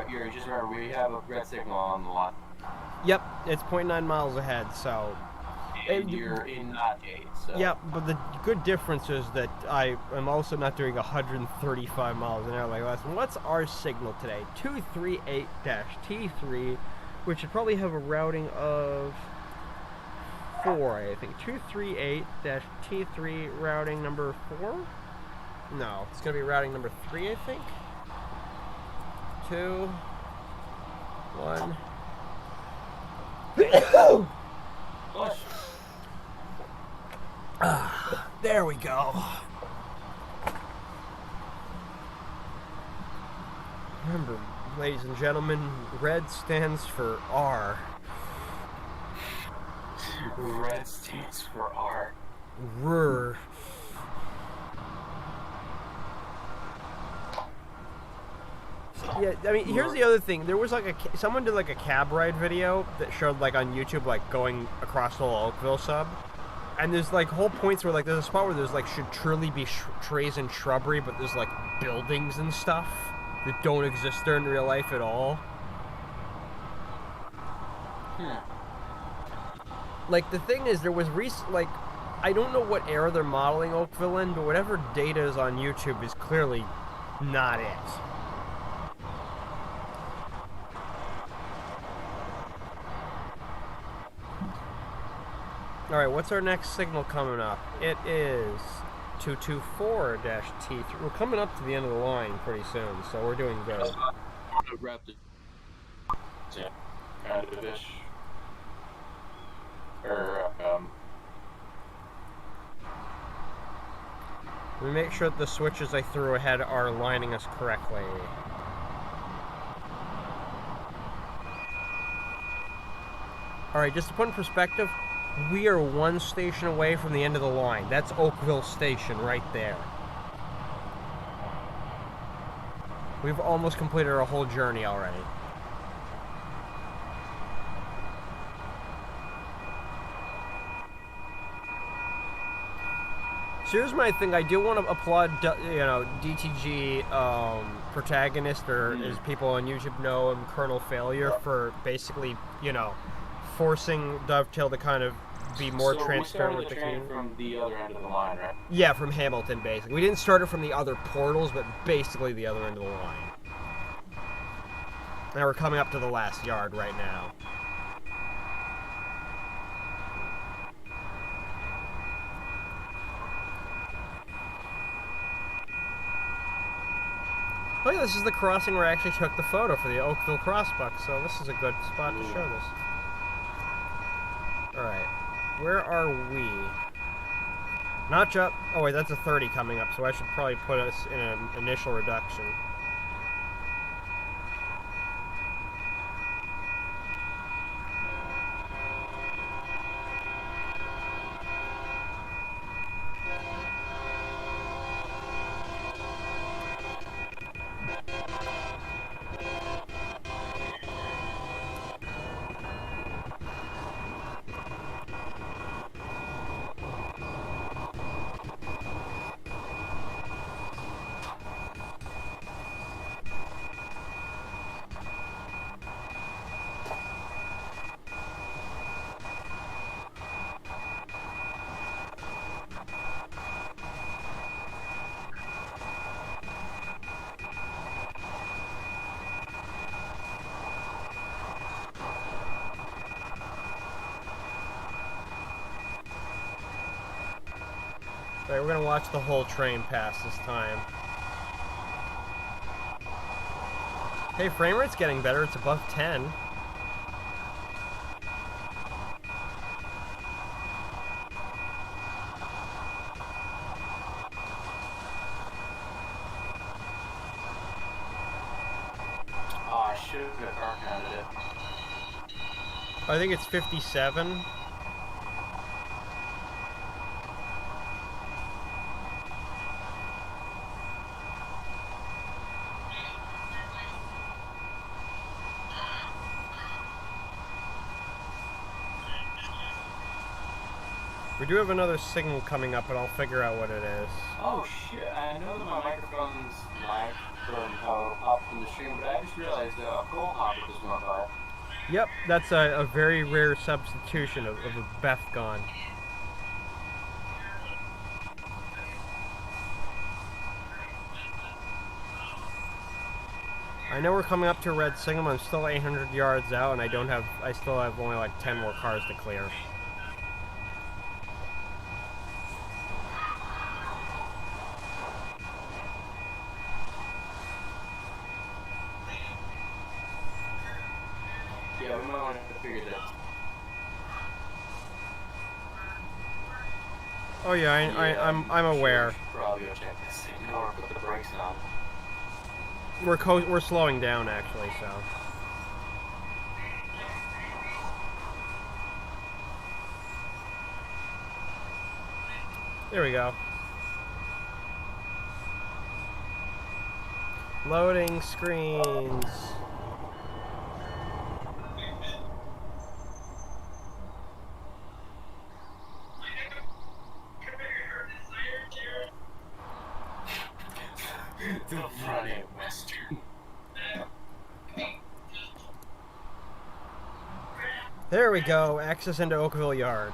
Here, just remember, we have a red signal on the lot. Yep, it's 0.9 miles ahead, so and you're in that gate. So. Yeah, but the good difference is that I am also not doing 135 miles an hour like last one. What's our signal today? 238-T3, which should probably have a routing of 4, I think. 238-T3 routing number 4? No, it's going to be routing number 3, I think. 2, 1. There we go. Remember, ladies and gentlemen, red stands for R. Red stands for R. R. Yeah, I mean, here's the other thing. There was like someone did like a cab ride video that showed like on YouTube like going across the whole Oakville sub. And there's like whole points where like there's a spot where there's like should truly be trees and shrubbery, but there's like buildings and stuff that don't exist there in real life at all. Like the thing is, there was like I don't know what era they're modeling Oakville in, but whatever data is on YouTube is clearly not it. Alright, what's our next signal coming up? It is 224-T3. We're coming up to the end of the line pretty soon, so we're doing good. Kind of ish. Or, Let me make sure that the switches I threw ahead are lining us correctly. Alright, just to put in perspective, we are one station away from the end of the line. That's Oakville Station right there. We've almost completed our whole journey already. So here's my thing. I do want to applaud, DTG protagonist, or as people on YouTube know him, Colonel Failure, for basically, forcing Dovetail to kind of be more transparent with the community. From the other end of the line, right? Yeah, from Hamilton, basically. We didn't start it from the other portals, but basically the other end of the line. Now we're coming up to the last yard right now. Oh yeah, this is the crossing where I actually took the photo for the Oakville Crossbuck, so this is a good spot to show this. Alright, where are we? Notch up. Oh wait, that's a 30 coming up, so I should probably put us in an initial reduction. Alright, we're gonna watch the whole train pass this time. Hey, frame rate's getting better. It's above 10. Oh, I should have car counted it. I think it's 57. We do have another signal coming up, but I'll figure out what it is. Oh shit, I know that my microphone's live from how up from the stream, but I just realized a coal hopper just went by. Yep, that's a very rare substitution of a Beth gone. I know we're coming up to a red signal. I'm still 800 yards out, and I still have only like 10 more cars to clear. Yeah, we might want to figure that. Oh yeah, I'm aware. We should probably go check this signal or put the brakes on. We're slowing down actually, so. There we go. Loading screens. The running Western. There we go. Access into Oakville Yard.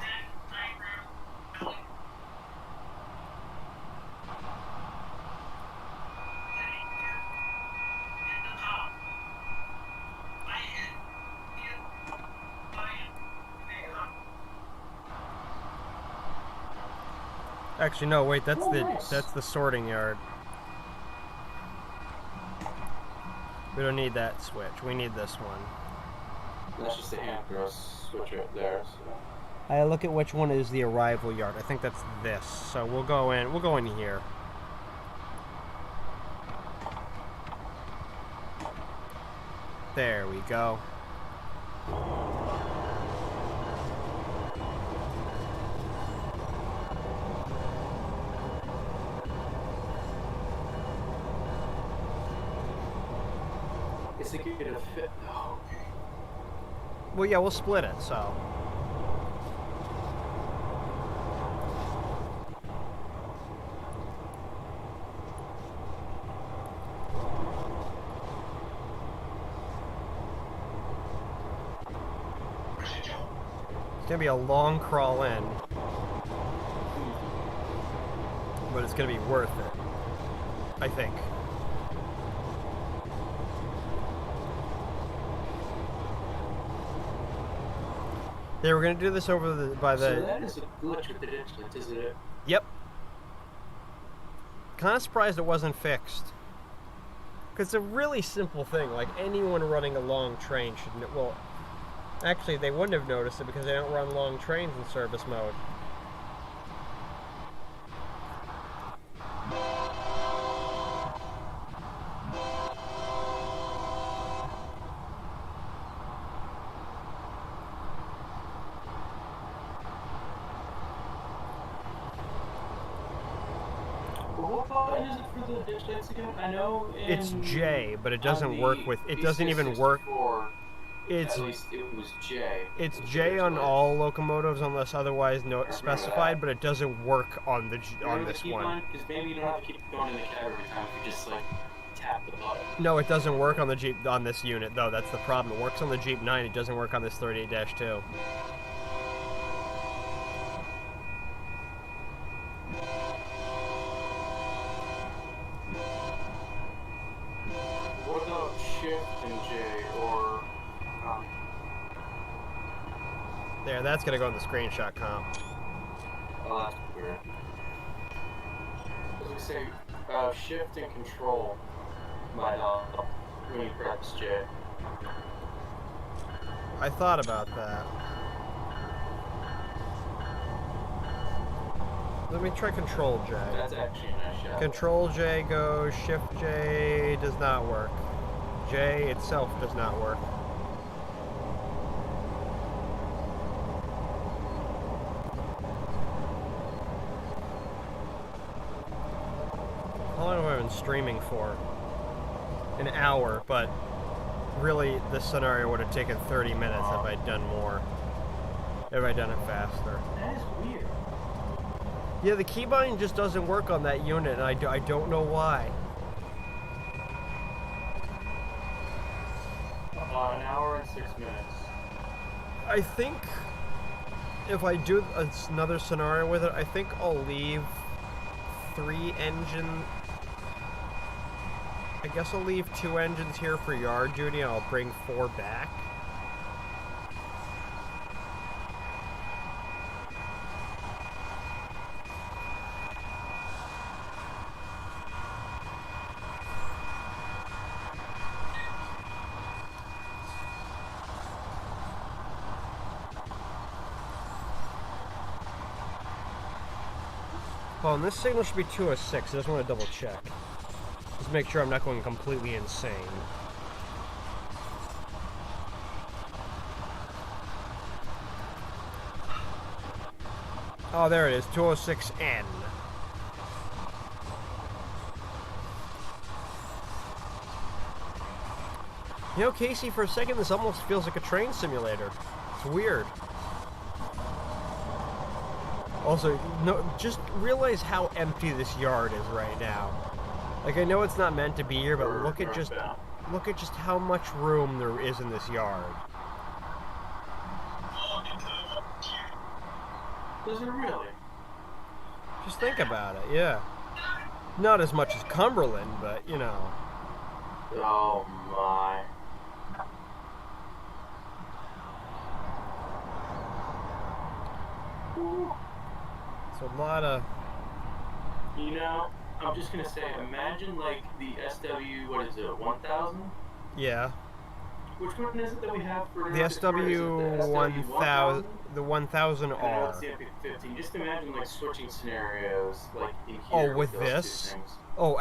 Actually, no. Wait, that's that's the sorting yard. We don't need that switch. We need this one. That's just a hand cross switch right there. So. I look at which one is the arrival yard. I think that's this. So we'll go in. We'll go in here. There we go. Is it going to fit though? Well, yeah, we'll split it, so. It's gonna be a long crawl in, but it's gonna be worth it, I think. Yeah, we're gonna do this over the So that is a glitch with the ditch lift, isn't it? Yep. Kind of surprised it wasn't fixed. Cause it's a really simple thing. Like anyone running a long train should know. Well, actually, they wouldn't have noticed it because they don't run long trains in service mode. What button is it for the ditch lights again? I know It's J, but it doesn't work with. It doesn't even work. It's at least it was J. It's J on all locomotives unless otherwise specified, but it doesn't work on this one. Because maybe you don't have to keep going in the cab every time if you just like tap the button. No, it doesn't work on the Jeep on this unit though. That's the problem. It works on the Jeep 9. It doesn't work on this 38-2. What about shift and J or? There, that's gonna go in the screenshot comp. Oh, that's weird. As we say, shift and control might help when you press J. I thought about that. Let me try Control J. That's actually a nice shot. Control J goes, Shift J does not work. J itself does not work. How long have I been streaming for? An hour, but really this scenario would have taken 30 minutes if I'd done more. If I'd done it faster. That is weird. Yeah, the keybind just doesn't work on that unit, and I don't know why. An hour and 6 minutes. I think if I do another scenario with it, I think I'll leave 3 engine. I guess I'll leave 2 engines here for yard duty, and I'll bring 4 back. Oh, and this signal should be 206. I just want to double check. Just make sure I'm not going completely insane. Oh, there it is, 206N. You know, Casey, for a second, this almost feels like a train simulator. It's weird. Also, no, just realize how empty this yard is right now. Like, I know it's not meant to be here, but look at just how much room there is in this yard. Does it really? Just think about it, yeah. Not as much as Cumberland, but, you know. Oh my. It's a lot of... You know, I'm just gonna say, imagine like the SW, what is it, 1000? Yeah. Which one is it that we have for The SW 1000, the 1000R. It's the MP15. Just imagine like switching scenarios, like in here. Oh, with those this? 2 things. Oh,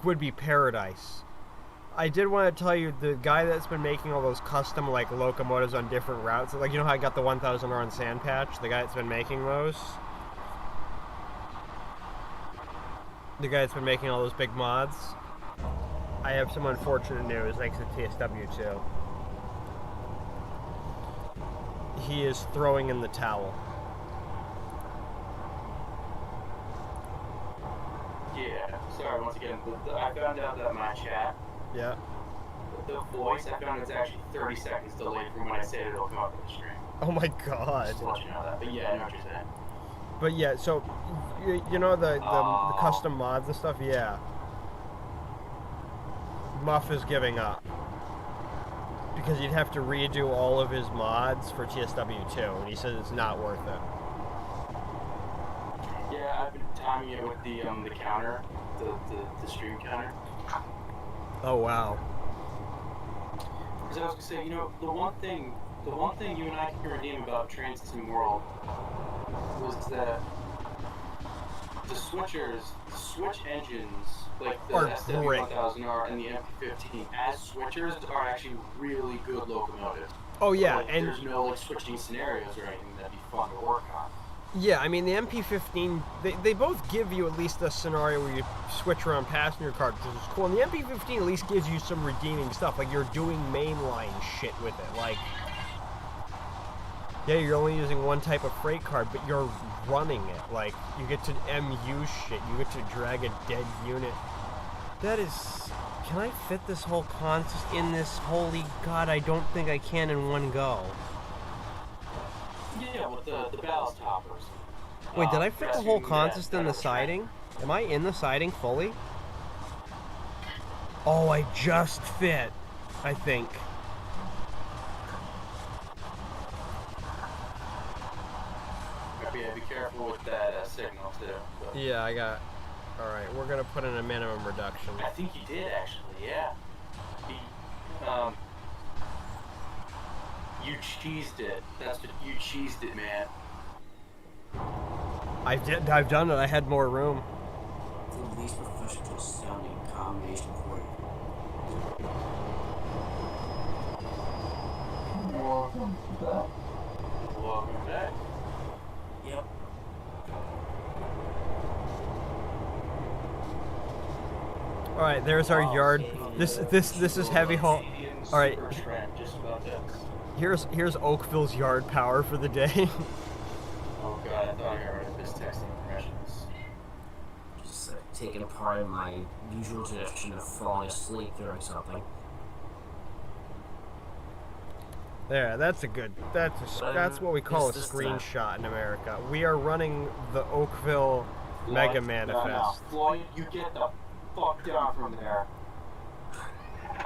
would be paradise. I did want to tell you, the guy that's been making all those custom like locomotives on different routes, like you know how I got the 1000R on Sand Patch, the guy that's been making those. The guy that's been making all those big mods. I have some unfortunate news, thanks to TSW too. He is throwing in the towel. Yeah, sorry, once again, I found out that my chat, Yeah. the voice, I found it's actually 30 seconds delayed from when I say it, it'll come up on the stream. Oh my god. Just to let you know that, but yeah, I know what you're saying. But yeah, so, you know the custom mods and stuff? Yeah. Muff is giving up. Because you'd have to redo all of his mods for TSW2, and he says it's not worth it. Yeah, I've been timing it with the counter, the stream counter. Oh wow. Because I was gonna say, you know, the one thing you and I can redeem about Train Sim World was that the switch engines, like the SW1000R and the MP15, as switchers are actually really good locomotives. Oh yeah, like, and there's no like switching scenarios or anything that'd be fun to work on. yeah, I mean the MP15, they both give you at least a scenario where you switch around passenger cars, which is cool. And the MP15 at least gives you some redeeming stuff, like you're doing mainline shit with it, like. Yeah, you're only using one type of freight car, but you're running it. Like, you get to MU shit. You get to drag a dead unit. That is... Can I fit this whole consist in this? Holy God, I don't think I can in one go. Yeah, with the ballast hoppers. Wait, did I fit the whole consist in the siding? Am I in the siding fully? Oh, I just fit, I think. Yeah, be careful with that signal too. But Yeah, I got... Alright, we're gonna put in a minimum reduction. I think you did actually, yeah. You cheesed it. That's what you cheesed it, man. I've done it. I had more room. The least professional sounding combination for you. Welcome back. Yep. All right, there's our yard. This is heavy haul. All right, Just about this. here's Oakville's yard power for the day. Oh god, I thought I got rid of this texting impressions. Just taking part in my usual tradition of falling asleep during something. There, that's a good. That's what we call a Is this the- screenshot in America. We are running the Oakville Mega Manifest. No. Floyd, you get the fuck down from there.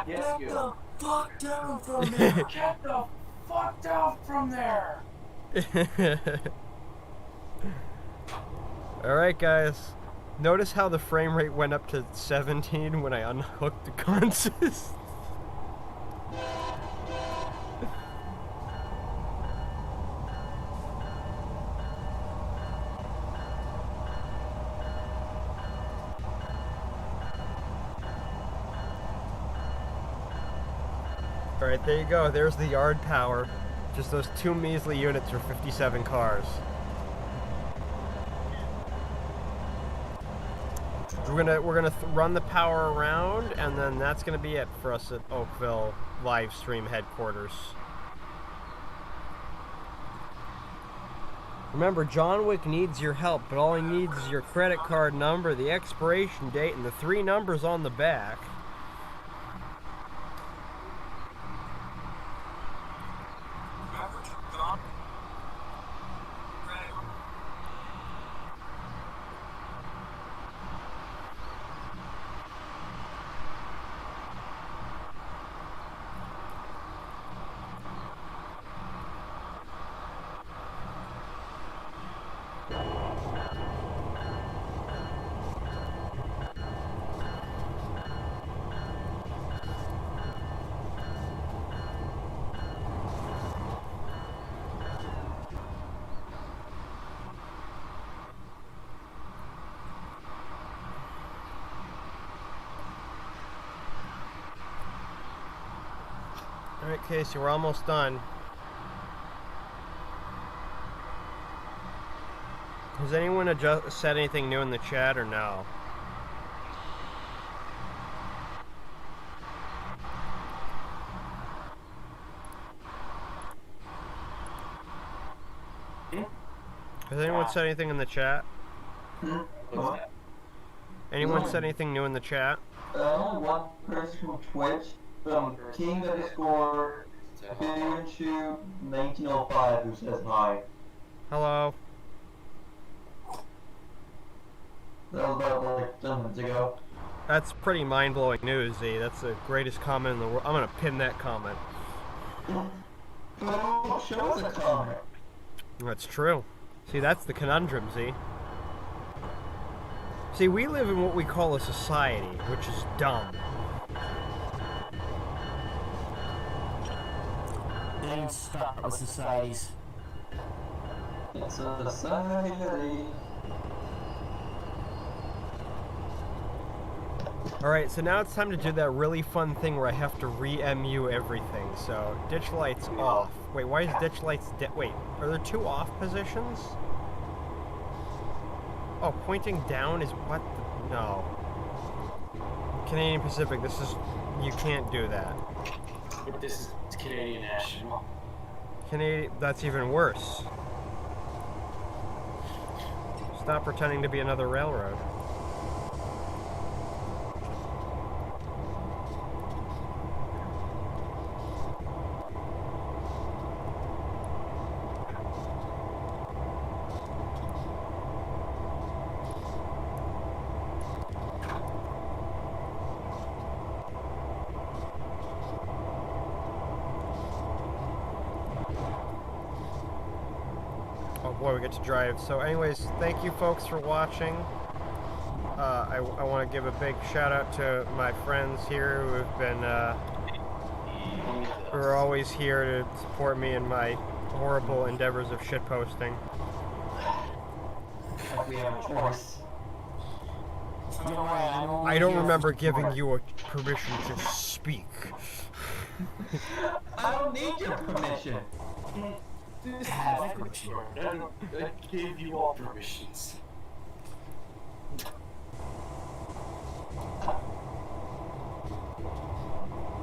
Yes, Get you. the fuck down from there! Get the fuck down from there! Alright, guys. Notice how the frame rate went up to 17 when I unhooked the consist. Alright, there you go. There's the yard power. Just those 2 measly units for 57 cars. We're gonna run the power around, and then that's gonna be it for us at Oakville live stream headquarters. Remember, John Wick needs your help, but all he needs is your credit card number, the expiration date, and the 3 numbers on the back. Alright, Casey, we're almost done. Has anyone said anything new in the chat or no? Has anyone said anything in the chat? What? Anyone said anything new in the chat? Only one person from Twitch, from King_BinShoe 1905, who says hi. Hello. That was about like 10 minutes ago. That's pretty mind-blowing news, Z. That's the greatest comment in the world. I'm gonna pin that comment. But show us a comment. That's true. See, that's the conundrum, Z. See, we live in what we call a society, which is dumb. They didn't stop with societies. It's a society. Alright, so now it's time to do that really fun thing where I have to re-MU everything. So, ditch lights off. Wait, why is ditch lights wait, are there 2 off positions? Oh, pointing down is what the... No. Canadian Pacific, this is... You can't do that. But this is Canadian National. Canadian... That's even worse. Stop pretending to be another railroad. Boy, we get to drive. So anyways, thank you folks for watching. I want to give a big shout out to my friends here who have been who are always here to support me in my horrible endeavors of shitposting. We have a choice. I don't remember giving you a permission to speak. I don't need your permission. This is my permission. I gave you all permissions.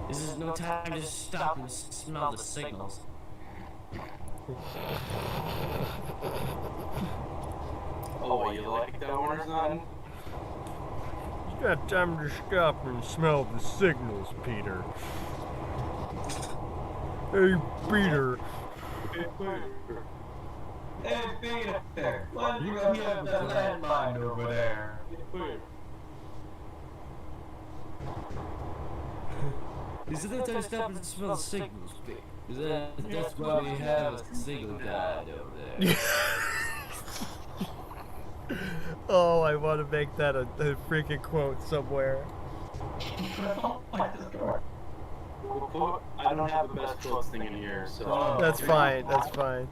This is no time to stop and smell the signals. Oh, you like that one or something? It's not time to stop and smell the signals, Peter. Hey, Peter. Hey, Peter, why do you have that landmine over there? Is it the time stop and smell signals, Pete? That's why we have a signal guide over there. Oh, I want to make that a freaking quote somewhere. I don't have the best quotes thing in here, so... That's fine, that's fine.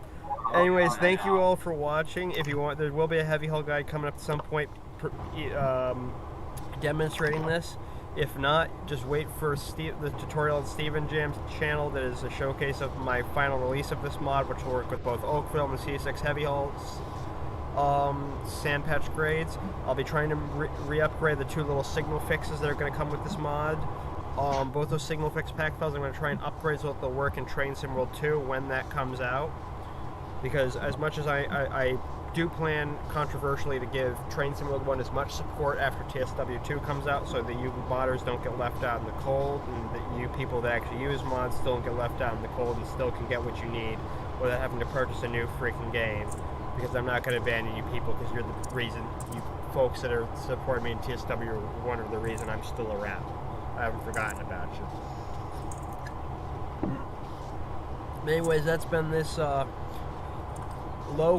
Anyways, thank you all for watching. If you want, there will be a heavy hull guide coming up at some point demonstrating this. If not, just wait for the tutorial on Steven Jam's channel that is a showcase of my final release of this mod, which will work with both Oakville and the C6 heavy hulls sand patch grades. I'll be trying to re-upgrade the 2 little signal fixes that are going to come with this mod. Both those signal fix pack files, I'm going to try and upgrade so that they'll work in Train Sim World 2 when that comes out. Because as much as I do plan, controversially, to give Train Sim World 1 as much support after TSW 2 comes out, so that you modders don't get left out in the cold, and that you people that actually use mods still don't get left out in the cold and still can get what you need without having to purchase a new freaking game. Because I'm not going to abandon you people, because you're the reason, you folks that are supporting me in TSW 1 are the reason I'm still around. I haven't forgotten about you. Anyways, that's been this low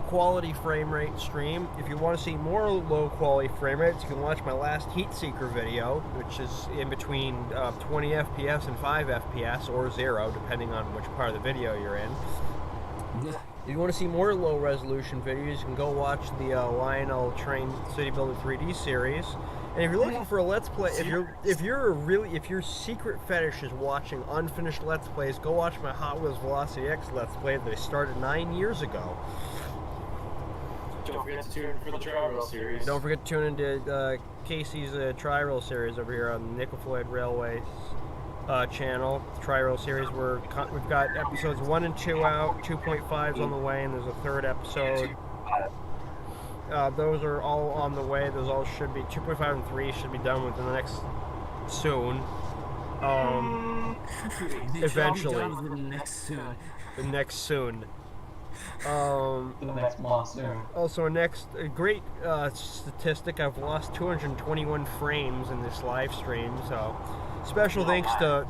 quality frame rate stream. If you want to see more low quality frame rates, you can watch my last Heat Seeker video, which is in between 20 FPS and 5 FPS, or 0, depending on which part of the video you're in. If you want to see more low resolution videos, you can go watch the Lionel Train City Builder 3D series. And if you're looking for a Let's Play, if your secret fetish is watching unfinished Let's Plays, go watch my Hot Wheels Velocity X Let's Play that I started 9 years ago. Don't forget to tune in for the Tri-Rail series. Don't forget to tune into Casey's Tri-Rail series over here on the Nickel Floyd Railways channel. The Tri-Rail series, we've got episodes 1 and 2 out, 2.5's on the way, and there's a 3rd episode. Those are all on the way. Those all should be 2.5 and 3 should be done within the next soon. Eventually. The next soon. The next monsoon. Also, a great statistic. I've lost 221 frames in this live stream. So, special thanks to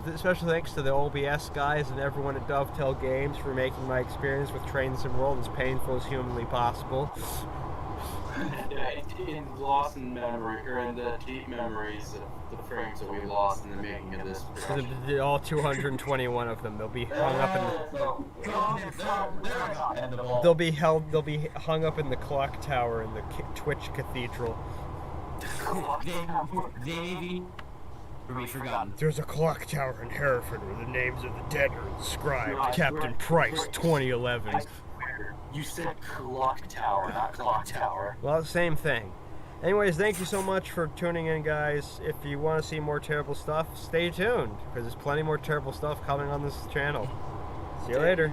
the OBS guys and everyone at Dovetail Games for making my experience with Train Sim World as painful as humanly possible. In lost in memory, or in the deep memories of the frames that we lost in the making of this production. All 221 of them. They'll be hung up in they'll be hung up in the clock tower in the Twitch Cathedral. They be forgotten. There's a clock tower in Hereford where the names of the dead are inscribed. Captain Price, 2011. You said clock tower, not clock tower. Well, same thing. Anyways, thank you so much for tuning in, guys. If you want to see more terrible stuff, stay tuned, because there's plenty more terrible stuff coming on this channel. See you later.